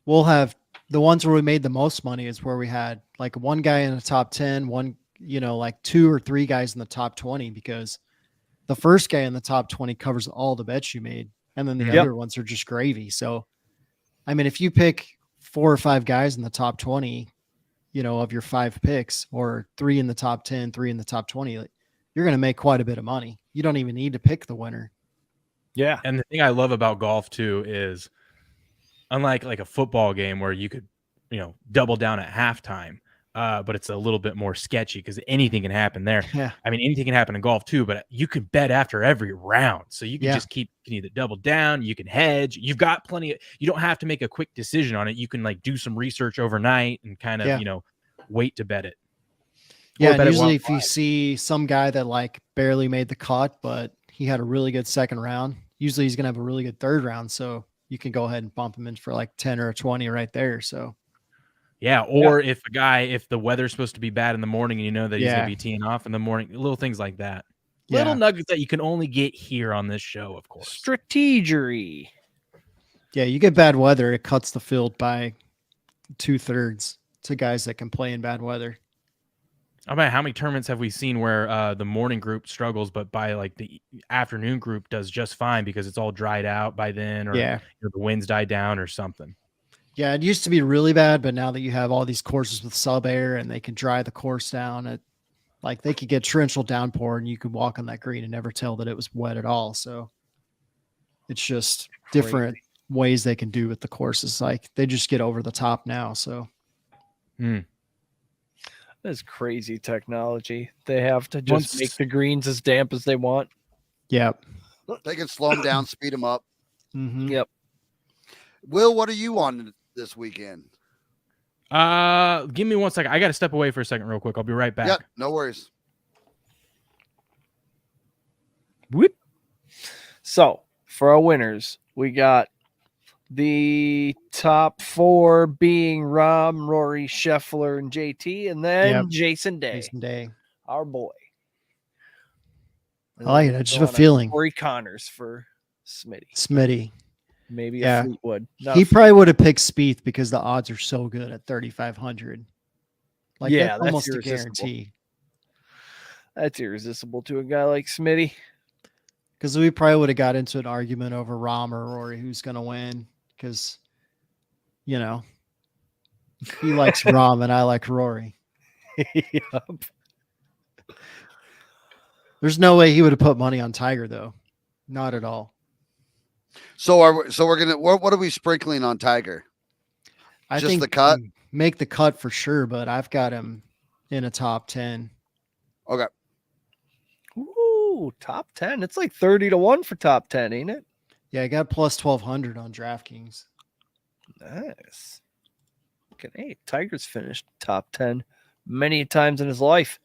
we'll have the ones where we made the most money is where we had like one guy in the top 10, one, like 2 or 3 guys in the top 20, because the first guy in the top 20 covers all the bets you made, and then the
Yep.
other ones are just gravy. So, I mean, if you pick 4 or 5 guys in the top 20, of your 5 picks, or 3 in the top 10, 3 in the top 20, like, you're going to make quite a bit of money. You don't even need to pick the winner.
Yeah.
And the thing I love about golf too is, unlike like a football game where you could, double down at halftime, but it's a little bit more sketchy because anything can happen there.
Yeah.
I mean, anything can happen in golf too, but you can bet after every round. So you can
Yeah.
just you can either double down, you can hedge. You've got plenty you don't have to make a quick decision on it. You can like do some research overnight and kind of,
Yeah.
wait to bet it.
Yeah,
Or
and
bet it
usually
one
if you
live.
see some guy that like barely made the cut, but he had a really good second round, usually he's going to have a really good third round. So you can go ahead and bump him in for like 10 or a 20 right there. So
Yeah, or if the weather's supposed to be bad in the morning and you know that he's
Yeah.
going to be teeing off in the morning, little things like that.
Yeah.
Little nuggets that you can only get here on this show, of course.
Strategery.
yeah, you get bad weather, it cuts the field by 2/3 to guys that can play in bad weather.
I mean, how many tournaments have we seen where the morning group struggles, but by like the afternoon group does just fine because it's all dried out by then, or
Yeah.
the winds die down or something.
Yeah, it used to be really bad, but now that you have all these courses with sub air and they can dry the course down, like they could get torrential downpour and you could walk on that green and never tell that it was wet at all. So it's just different ways they can do with the courses. Like they just get over the top now. So
That's crazy technology. They have to just
Once-
make the greens as damp as they want.
yeah.
They can slow them down, speed them up.
Mm-hmm.
Yep.
Will, what are you on this weekend?
Give me 1 second. I got to step away for a second real quick. I'll be right back.
Yep, no worries.
Whoop. So for our winners, we got the top 4 being Rom, Rory, Scheffler, and JT, and then
Yep.
Jason Day,
Jason Day.
our boy.
I like it. I just have a feeling.
Corey Connors for Smitty.
Smitty.
Maybe
Yeah.
a Fleetwood. Not
He
a
probably would have picked Spieth because the odds are so good at 3,500. Like
Yeah,
that's
that's
almost a
irresistible.
guarantee.
That's irresistible to a guy like Smitty.
Because we probably would have got into an argument over Rom or Rory who's going to win. Because, he likes Rom and I like Rory.
Yep.
There's no way he would have put money on Tiger, though. Not at all.
So we're gonna what are we sprinkling on Tiger?
I
Just
think
the cut?
make the cut for sure, but I've got him in a top 10.
Okay.
Ooh, top 10. It's like 30-1 for top 10, ain't it?
Yeah, I got plus 1,200 on DraftKings.
Nice. Okay, hey, Tiger's finished top 10 many times in his life.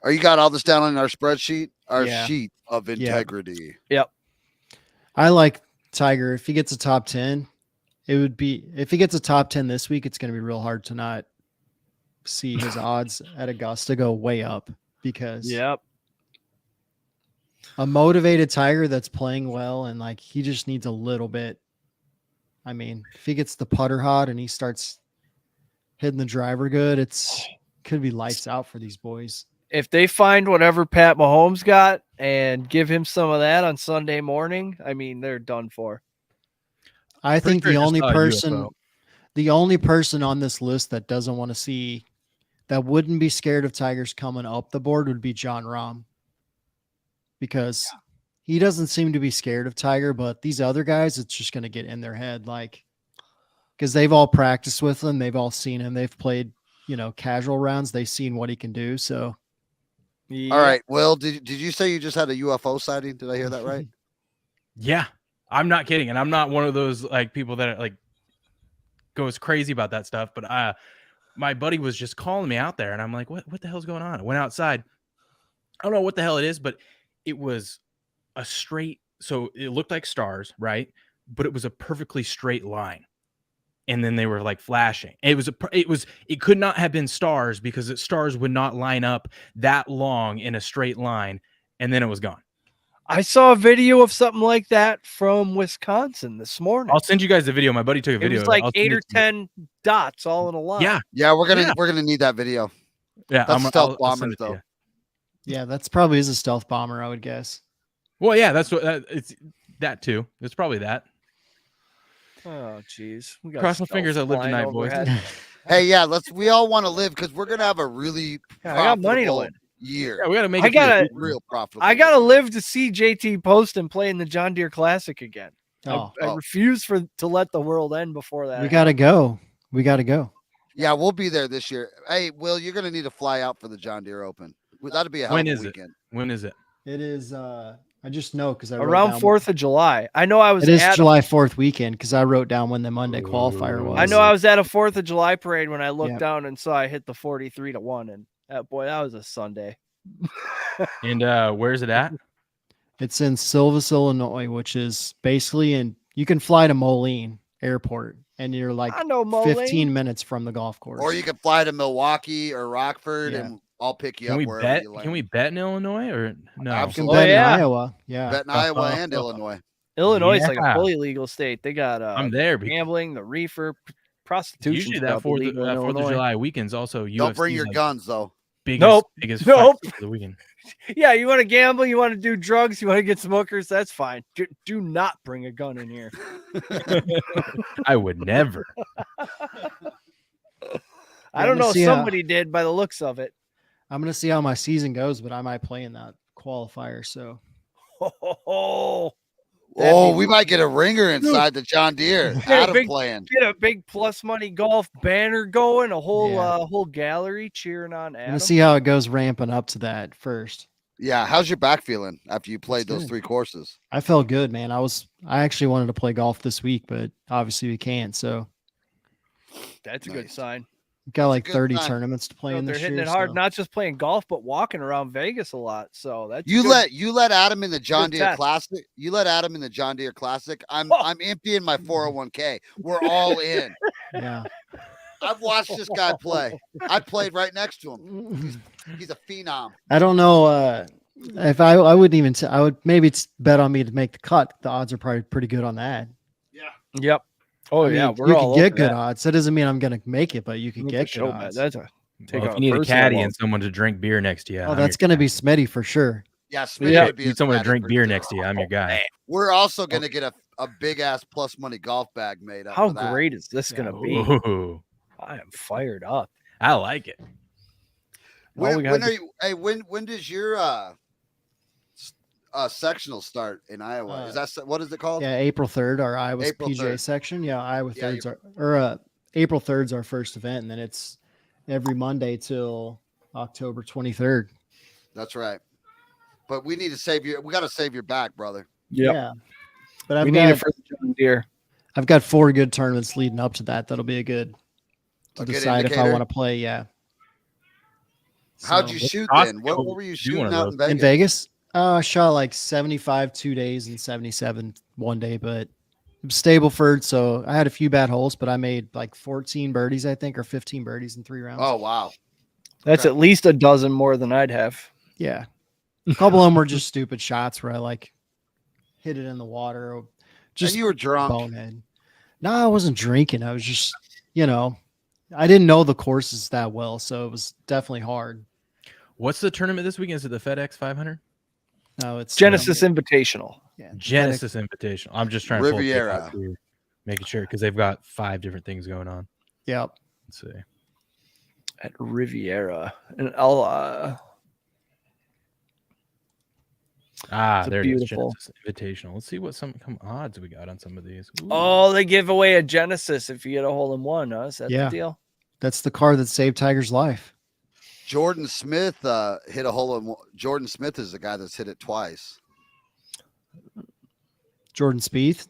Are you got all this down on our spreadsheet? Our
Yeah.
sheet of integrity.
I like Tiger. If he gets a top 10, if he gets a top 10 this week, it's going to be real hard to not see his odds at Augusta go way up, because
Yep.
a motivated Tiger that's playing well and like he just needs a little bit. I mean, if he gets the putter hot and he starts hitting the driver good, could be lights out for these boys.
If they find whatever Pat Mahomes got and give him some of that on Sunday morning, I mean, they're done for.
I think
sure
the
just
only
saw a
person,
UFO.
the only person on this list that doesn't want to see, that wouldn't be scared of Tigers coming up the board would be John Rahm, because he doesn't seem to be scared of Tiger, but these other guys, it's just going to get in their head, like, because they've all practiced with him, they've all seen him, they've played, casual rounds, they've seen what he can do. So
Yeah.
All right. Will, did you say you just had a UFO sighting? Did I hear that right?
Yeah, I'm not kidding, and I'm not one of those like people that are like goes crazy about that stuff. But my buddy was just calling me out there, and I'm like, what the hell's going on? I went outside. I don't know what the hell it is, but it was a straight. So it looked like stars, right? But it was a perfectly straight line. And then they were like flashing. It could not have been stars because stars would not line up that long in a straight line. And then it was gone.
I saw a video of something like that from Wisconsin this morning.
I'll send you guys the video. My buddy took a video.
It was like
I'll
8
send
or
it to you.
10 dots all in a line.
Yeah.
We're gonna need that video.
Yeah.
That's stealth
I'll send
bombers
it to
though.
you.
Yeah, that's probably is a stealth bomber, I would guess.
Well, yeah, that's what it's that too. It's probably that.
Oh, jeez.
Cross my fingers I live tonight, boys.
Hey, yeah, we all want to live because we're gonna have a really
I got money to
profitable
win.
year.
Yeah, we got to make
I
it
gotta-
Real profitable.
I gotta live to see JT Poston play in the John Deere Classic again.
Oh,
I refuse to let the world end before that.
we gotta go. We gotta go.
Yeah, we'll be there this year. Hey, Will, you're gonna need to fly out for the John Deere Open. That'd be a hell
When
of a
is it?
weekend.
When is it?
It is. I just know because I wrote
Around
down-
4th of July. I know I was
It is
at
July 4th weekend because I wrote down when the Monday qualifier was.
I know I was at a 4th of July parade when I looked
Yep.
down and saw I hit the 43-1, and that was a Sunday.
And where's it at?
It's in Silvis, Illinois, which is basically you can fly to Moline Airport and you're like
I know Moline.
15 minutes from the golf course.
Or you can fly to Milwaukee or Rockford,
Yeah.
and I'll pick you
Can
up
we
wherever
bet?
you land.
Can we bet in Illinois or no?
You can
Absolutely.
bet in
yeah.
Iowa. Yeah.
bet in Iowa and Illinois?
Illinois is like a
Yeah.
fully legal state. They got
I'm there. Because
gambling, the reefer, prostitution.
usually that 4th of July weekend's also
Don't bring
UFC's,
your
like,
guns though.
biggest
Nope.
fight for the weekend.
Yeah, you want to gamble, you want to do drugs, you want to get some hookers, that's fine. Do not bring a gun in here.
I would never.
I don't
I'm gonna
know.
see how-
Somebody did by the looks of it.
I'm gonna see how my season goes, but I might play in that qualifier. So
Oh, we might get a ringer inside the John Deere. Adam
big-
playing.
Get a big plus money golf banner going, a whole
Yeah.
whole gallery cheering on
I'm
Adam.
gonna see how it goes ramping up to that first.
Yeah, how's your back feeling after you played
It's
those
good.
3 courses?
I felt good, man. I actually wanted to play golf this week, but obviously we can't. So
That's a good
Nice.
sign.
got like
good
30
sign.
tournaments to play in
They're
this
hitting
year.
it hard,
so-
not just playing golf, but walking around Vegas a lot. So that's
You
good.
let Adam in the John
Good
Deere
test.
Classic. You let Adam in the John Deere Classic. I'm
Oh.
I'm emptying my 401k. We're all in.
Yeah.
I've watched this guy play. I played right next to him. He's a phenom.
I don't know if I wouldn't even I would maybe bet on me to make the cut. The odds are probably pretty good on that.
Yep. Oh
I mean,
yeah,
you
we're all
can get
over
good
that.
odds. That doesn't mean I'm gonna make it, but you can
For
get
sure,
good
man.
odds.
That's a take
Well,
on
if you need a
personal
caddy
level.
and someone to drink beer next to you,
Oh,
I'm
that's
your
gonna
guy.
be Smitty for sure.
Yeah, Smitty
Yeah.
would be
Need
a
someone to
fanatic
drink
for
beer
sure.
next to you. I'm your guy.
We're also gonna get a big ass plus money golf bag made up.
How
for that.
great is this
Yeah.
gonna be?
Ooh,
I am fired up.
I like it.
All we
When
gotta
are you? Hey, when does your sectional start in Iowa? Is that what is it called?
Yeah, April 3rd, our Iowa
April
PGA
3rd.
section. Yeah, Iowa
Yeah,
3rd's April 3rd's our first event, and then it's every Monday till October 23rd.
That's right. But we need to save your. We got to save your back, brother.
Yep.
Yeah. But I've
We need it
got,
for the John Deere.
I've got 4 good tournaments leading up to that. That'll be a good to
A good
decide if I
indicator?
want to play. Yeah.
How'd
So-
you shoot
Costco
then? What were you
do one
shooting
of
out
those.
in Vegas?
in Vegas? I shot like 75 2 days and 77 one day, but it was Stableford, so I had a few bad holes, but I made like 14 birdies, I think, or 15 birdies in 3 rounds.
Oh wow.
That's
Okay.
at least a dozen more than I'd have.
Yeah. A couple of them were just stupid shots where I like hit it in the water. Or just
and you were drunk.
bonehead. No, I wasn't drinking. I was just, I didn't know the courses that well, so it was definitely hard.
What's the tournament this weekend? Is it the FedEx 500?
No, it's
Genesis Invitational.
yeah,
Genesis Invitational. I'm just trying to pull it
Riviera.
up here, making sure because they've got 5 different things going on.
Yep.
Let's see.
At Riviera. And I'll It's
There it is.
beautiful.
Genesis Invitational. Let's see what some odds we got on some of these. Ooh.
Oh, they give away a Genesis if you get a hole in one, huh? Is that
Yeah.
the deal?
That's the car that saved Tiger's life.
Jordan Smith hit a hole in one. Jordan Smith is the guy that's hit it twice.
Jordan Spieth.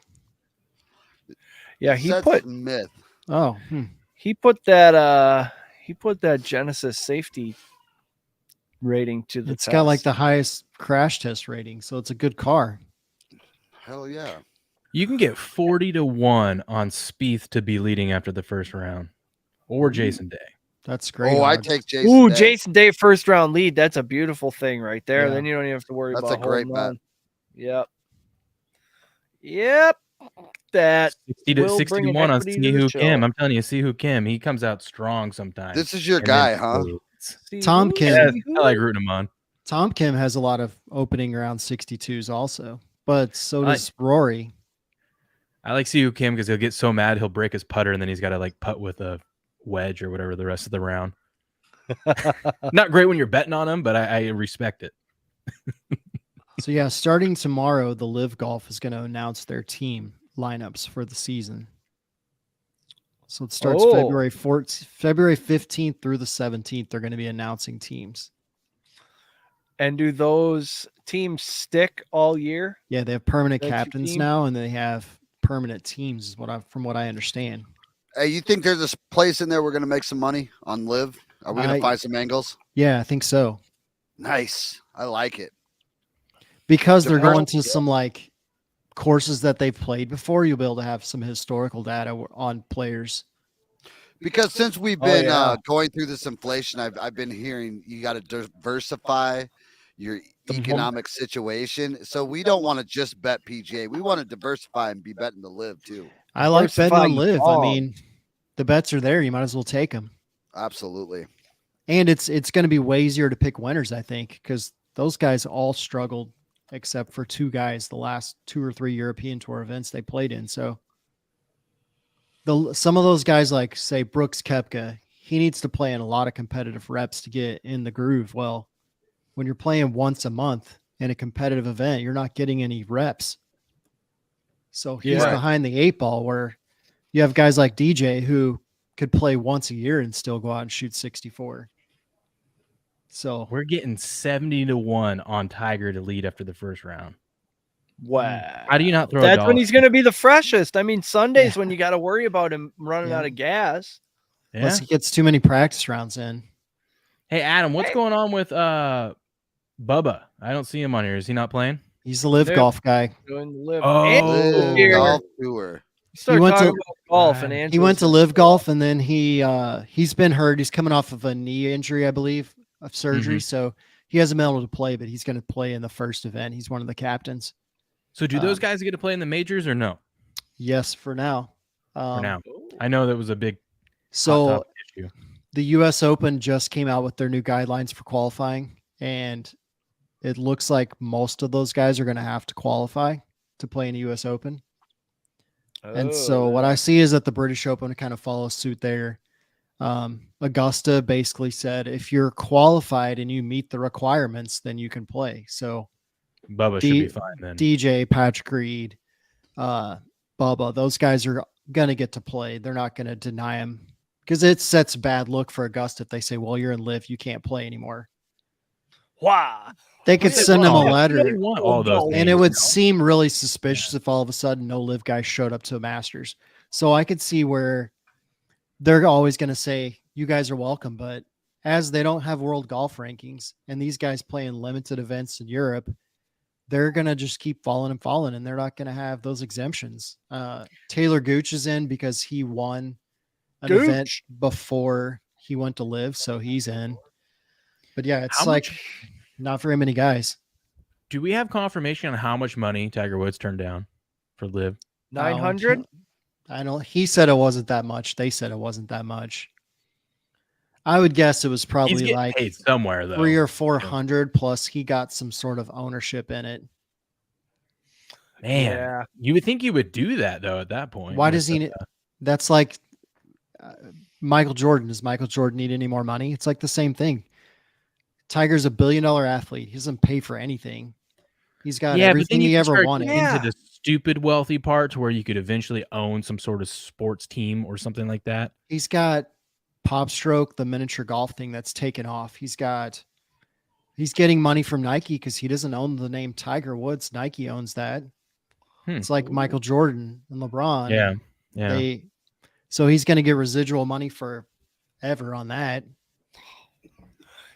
Yeah, he
Said
put
Smith.
Oh,
He put that Genesis safety rating to the
it's
test.
got like the highest crash test rating, so it's a good car.
Hell yeah.
You can get 40-1 on Spieth to be leading after the first round, or Jason Day.
That's great.
Oh, I
odds.
take Jason.
Ooh,
Day.
Jason Day first round lead. That's a beautiful thing right there.
Yeah.
Then you don't even have to worry
That's
about
a great
holding
bet.
on. Yep. That
60 to
will
60
bring
to
an
1 on
equity to the
Sihu
show.
Kim. I'm telling you, Sihu Kim, he comes out strong sometimes.
This is your
and
guy,
then
huh?
fades.
See
Tom
who?
Kim.
Yes,
See
I
who?
like rooting him on.
Tom Kim has a lot of opening round 62s also, but so
I-
does Rory.
I like Sihu Kim because he'll get so mad he'll break his putter and then he's got to like putt with a wedge or whatever the rest of the round. Not great when you're betting on him, but I respect it.
So yeah, starting tomorrow, the Live Golf is going to announce their team lineups for the season. So it starts
Oh.
February 15th through the 17th. They're going to be announcing teams.
And do those teams stick all year?
Yeah, they have permanent
That's your
captains
team?
now, and they have permanent teams. From what I understand.
Hey, you think there's a place in there we're gonna make some money on Live? Are we gonna find some angles?
Yeah, I think so.
Nice. I like it.
Because they're
Different-
going to some like courses that they've played before, you'll be able to have some historical data on players.
Because since we've
Oh,
been
yeah.
going through this inflation, I've been hearing you got to diversify your economic situation. So we don't want to just bet PGA. We want to diversify and be betting to Live too.
I like betting
Diversify
on
your
Live. I
dog.
mean, the bets are there. You might as well take them.
Absolutely.
And it's going to be way easier to pick winners, I think, because those guys all struggled except for two guys the last 2 or 3 European Tour events they played in. So some of those guys, like say Brooks Koepka, he needs to play in a lot of competitive reps to get in the groove. Well, when you're playing once a month in a competitive event, you're not getting any reps. So he's
Yeah.
behind the 8 ball, where you have guys like DJ who could play once a year and still go out and shoot 64. So
We're getting 70-1 on Tiger to lead after the first round.
Wow.
How do you not throw a
That's
dollar?
when he's going to be the freshest. I mean, Sundays when you got to worry about him running
Yeah.
out of gas.
Yeah.
unless he gets too many practice rounds in.
Hey, Adam, what's going on with Bubba? I don't see him on here. Is he not playing?
He's the Live
Nope.
Golf guy.
Going to live.
Oh.
Live
Here.
Golf Tour.
Start
He went
talking
to-
about golf, and
He
Angela's
He went to
just-
Live Golf, and then he's been hurt. He's coming off of a knee injury, I believe, of surgery. So he hasn't been able to play, but he's going to play in the first event. He's one of the captains.
So do those guys get to play in the majors or no?
Yes, for now.
For now, I know that was a big hot
So
topic issue.
the U.S. Open just came out with their new guidelines for qualifying, and it looks like most of those guys are going to have to qualify to play in the U.S. Open. And so what I see is that the British Open kind of follows suit there. Augusta basically said, if you're qualified and you meet the requirements, then you can play. So
Bubba should be fine then.
DJ, Patrick Reed, Bubba, those guys are going to get to play. They're not going to deny him because it sets a bad look for Augusta if they say, well, you're in Live, you can't play anymore.
wow.
They could
Yeah,
send him a
well,
letter.
They want all those
And
things,
it would
you know?
seem really suspicious if all of a sudden no Live guy showed up to a Masters. So I could see where they're always going to say, you guys are welcome. But as they don't have world golf rankings and these guys play in limited events in Europe, they're going to just keep falling, and they're not going to have those exemptions. Taylor Gooch is in because he won an event before he went to Live. So he's in. But yeah, it's
How
like
much-
not very many guys.
Do we have confirmation on how much money Tiger Woods turned down for Live?
900?
I don't. He said it wasn't that much. They said it wasn't that much. I would guess it was
He's
probably
getting
like
paid somewhere though.
300 or 400 plus he got some sort of ownership in it.
Man,
Yeah.
you would think he would do that though at that point.
Why
with
does he?
the-
need That's like Michael Jordan. Does Michael Jordan need any more money? It's like the same thing. Tiger's $1 billion athlete. He doesn't pay for anything. He's got
but then
everything
you
he
can
ever
start
wanted.
getting
Yeah.
into the stupid wealthy part to where you could eventually own some sort of sports team or something like that.
He's got Pop Stroke, the miniature golf thing that's taken off. He's getting money from Nike because he doesn't own the name Tiger Woods. Nike owns that. It's like Michael Jordan and LeBron.
Yeah.
So he's going to get residual money forever on that.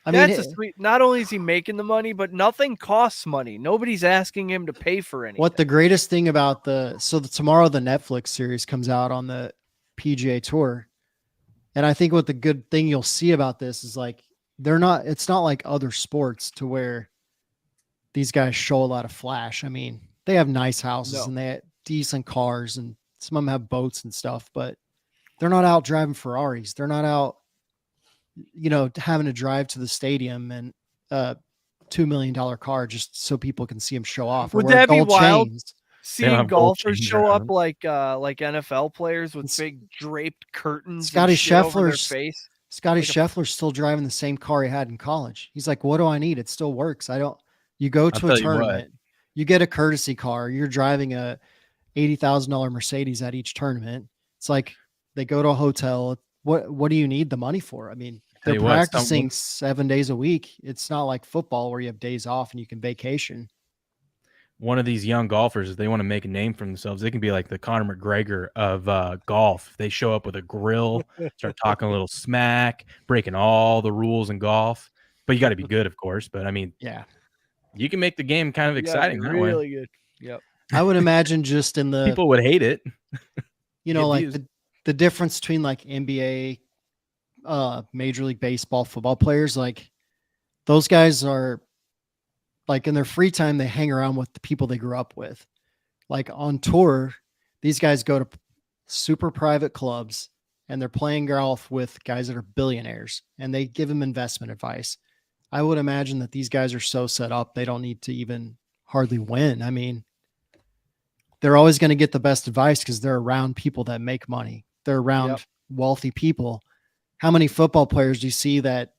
I
That's
mean,
a sweet. Not only is he making the money, but nothing costs money. Nobody's asking him to pay for anything.
what the greatest thing about tomorrow the Netflix series comes out on the PGA Tour. And I think what the good thing you'll see about this is like it's not like other sports to where these guys show a lot of flash. I mean, they have nice houses and they have decent cars and some of them have boats and stuff, but they're not out driving Ferraris. They're not out, having to drive to the stadium and $2 million car just so people can see them show off.
Would that be wild?
Chains.
Seeing golfers show up like NFL players with big draped curtains
Scotty
over their
Scheffler's
face.
Scotty Scheffler's still driving the same car he had in college. He's like, what do I need? It still works. You go to a tournament, you get a courtesy car, you're driving a $80,000 Mercedes at each tournament. It's like they go to a hotel. What do you need the money for? I mean, they're practicing 7 days a week. It's not like football where you have days off and you can vacation.
One of these young golfers, if they want to make a name for themselves, they can be like the Conor McGregor of golf. They show up with a grill, start talking a little smack, breaking all the rules in golf. But you got to be good, of course. But I mean,
yeah,
you can make the game kind of exciting that way.
Really good. Yep.
I would imagine just in the
people would hate it.
Like the difference between like NBA, Major League Baseball, football players, like those guys are like in their free time, they hang around with the people they grew up with. Like on tour, these guys go to super private clubs and they're playing golf with guys that are billionaires and they give them investment advice. I would imagine that these guys are so set up, they don't need to even hardly win. I mean, they're always going to get the best advice because they're around people that make money. They're around wealthy people. How many football players do you see that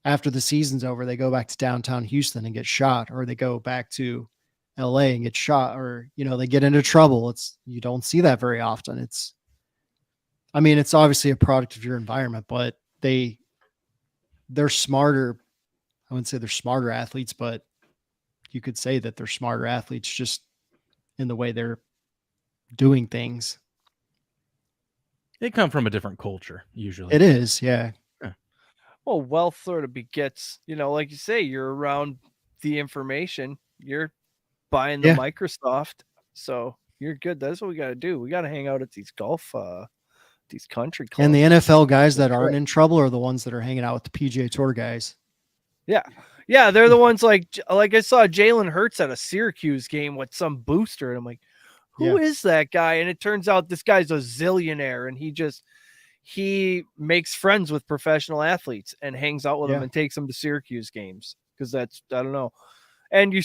after the season's over, they go back to downtown Houston and get shot, or they go back to LA and get shot, or, they get into trouble? You don't see that very often. It's obviously a product of your environment, but they're smarter. I wouldn't say they're smarter athletes, but you could say that they're smarter athletes just in the way they're doing things.
They come from a different culture, usually.
It is, yeah.
Well, wealth sort of begets, like you say, you're around the information. You're buying the Microsoft, so you're good. That's what we got to do. We got to hang out at these golf, these country clubs.
And the NFL guys that aren't in trouble are the ones that are hanging out with the PGA Tour guys.
Yeah, they're the ones like I saw Jalen Hurts at a Syracuse game with some booster, and I'm like, who is that guy? And it turns out this guy's a zillionaire, and he makes friends with professional athletes and hangs out with them and takes them to Syracuse games because I don't know. And you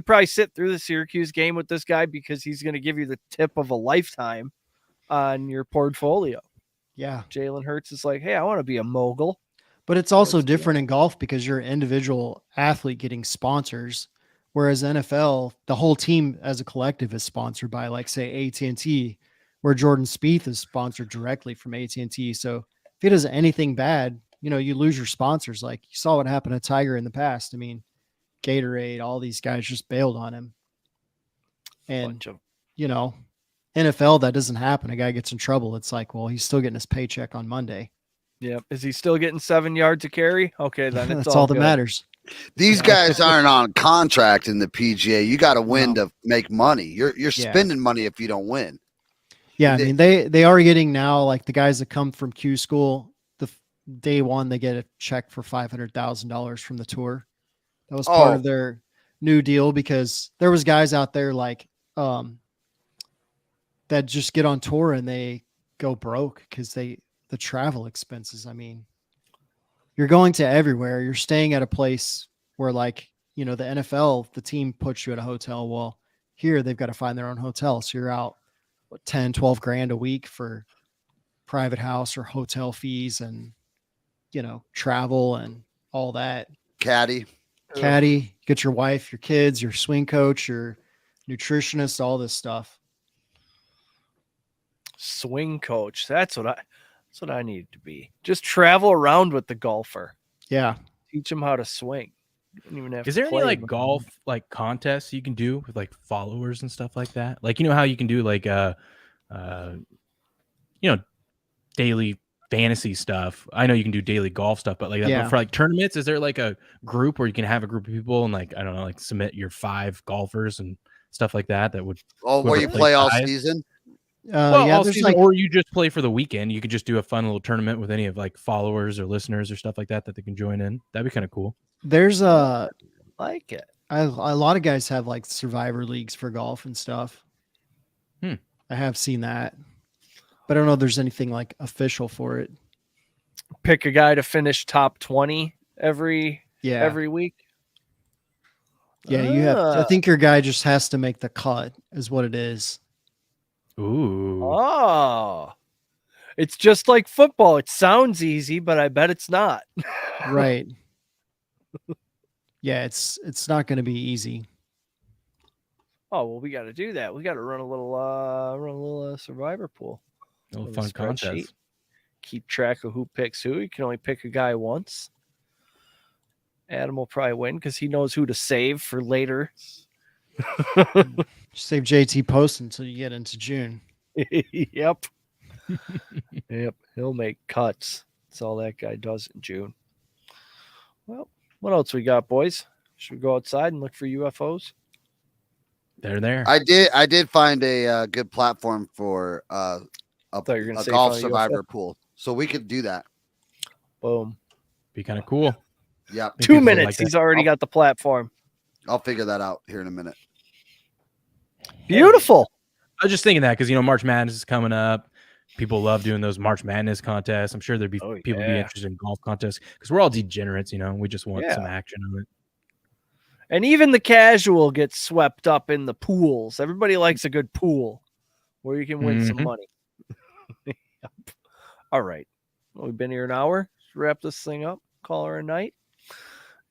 probably sit through the Syracuse game with this guy because he's going to give you the tip of a lifetime on your portfolio.
Yeah.
Jalen Hurts is like, hey, I want to be a mogul.
But it's also different in golf because you're an individual athlete getting sponsors, whereas NFL, the whole team as a collective is sponsored by, like, say, AT&T, where Jordan Spieth is sponsored directly from AT&T. So if he does anything bad, you lose your sponsors. Like you saw what happened to Tiger in the past. I mean, Gatorade, all these guys just bailed on him. And, NFL, that doesn't happen. A guy gets in trouble. It's like, well, he's still getting his paycheck on Monday.
Yeah. Is he still getting 7 yards of carry? Okay, then
that's all that matters.
These guys aren't on contract in the PGA. You got to win to make money. You're spending money if you don't win.
Yeah, I mean, they are getting now, like the guys that come from Q school, the day one, they get a check for $500,000 from the tour. That was part of their new deal because there was guys out there like that just get on tour and they go broke because the travel expenses. I mean, you're going to everywhere. You're staying at a place where, like, the NFL, the team puts you at a hotel. Well, here they've got to find their own hotel. So you're out 10, 12 grand a week for private house or hotel fees and, travel and all that.
Caddy,
get your wife, your kids, your swing coach, your nutritionist, all this stuff.
Swing coach. That's what I needed to be. Just travel around with the golfer.
Yeah.
Teach them how to swing. You don't even have
Is there any like golf like contests you can do with like followers and stuff like that? Like, how you can do like daily fantasy stuff. I know you can do daily golf stuff, but like
Yeah.
for like tournaments, is there like a group where you can have a group of people and like, I don't know, like submit your 5 golfers and stuff like that would
where
whoever
you
plays
play all
highest?
season?
Well,
Yeah,
all
there's
season,
like
or you just play for the weekend. You could just do a fun little tournament with any of like followers or listeners or stuff like that they can join in. That'd be kind of cool.
there's
Like it.
a lot of guys have like survivor leagues for golf and stuff.
Hmm.
I have seen that, but I don't know if there's anything like official for it.
Pick a guy to finish top 20 every week.
Yeah, you have. I think your guy just has to make the cut, is what it is.
Ooh.
Oh, it's just like football. It sounds easy, but I bet it's not.
Right. Yeah, it's not going to be easy.
Oh well, we got to do that. We got to run a little survivor pool.
A little
Little
fun
spreadsheet.
contest.
Keep track of who picks who. You can only pick a guy once. Adam will probably win because he knows who to save for later.
Save JT Post until you get into June.
Yep. Yep. He'll make cuts. That's all that guy does in June. Well, what else we got, boys? Should we go outside and look for UFOs?
They're there.
I did find a good platform for a
thought you were gonna say
golf
find a
survivor
UFO.
pool, so we could do that.
Boom.
Be kind of cool.
Yep,
Think
2
people would
minutes.
like that.
He's already got the platform.
I'll figure that out here in a minute.
Beautiful.
I was just thinking that because March Madness is coming up. People love doing those March Madness contests. I'm sure there'd be people be interested in golf contests because we're all degenerates. We just want some action on it.
And even the casual gets swept up in the pools. Everybody likes a good pool where you can win some money. Yep. All right. Well, we've been here an hour. Let's wrap this thing up. Call her a night.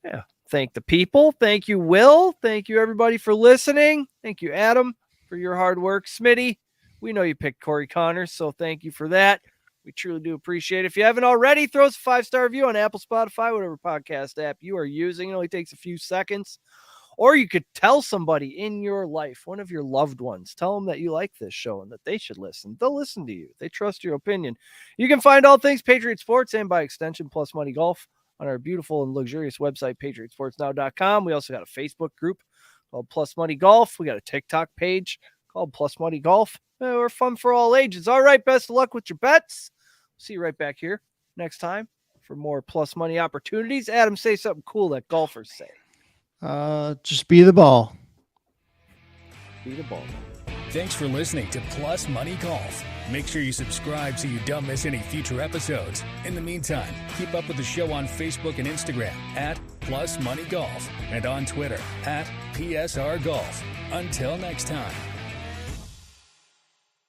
Yeah. Thank the people. Thank you, Will. Thank you, everybody, for listening. Thank you, Adam, for your hard work. Smitty, we know you picked Corey Connors, so thank you for that. We truly do appreciate it. If you haven't already, throw us a 5-star review on Apple, Spotify, whatever podcast app you are using. It only takes a few seconds. Or you could tell somebody in your life, one of your loved ones, tell them that you like this show and that they should listen. They'll listen to you. They trust your opinion. You can find all things Patriot Sports and by extension Plus Money Golf on our beautiful and luxurious website, patriotsportsnow.com. We also got a Facebook group called Plus Money Golf. We got a TikTok page called Plus Money Golf. We're fun for all ages. All right, best of luck with your bets. See you right back here next time for more Plus Money opportunities. Adam, say something cool that golfers say.
Just be the ball.
Be the ball.
Thanks for listening to Plus Money Golf. Make sure you subscribe so you don't miss any future episodes. In the meantime, keep up with the show on Facebook and Instagram at Plus Money Golf and on Twitter at PSR Golf. Until next time.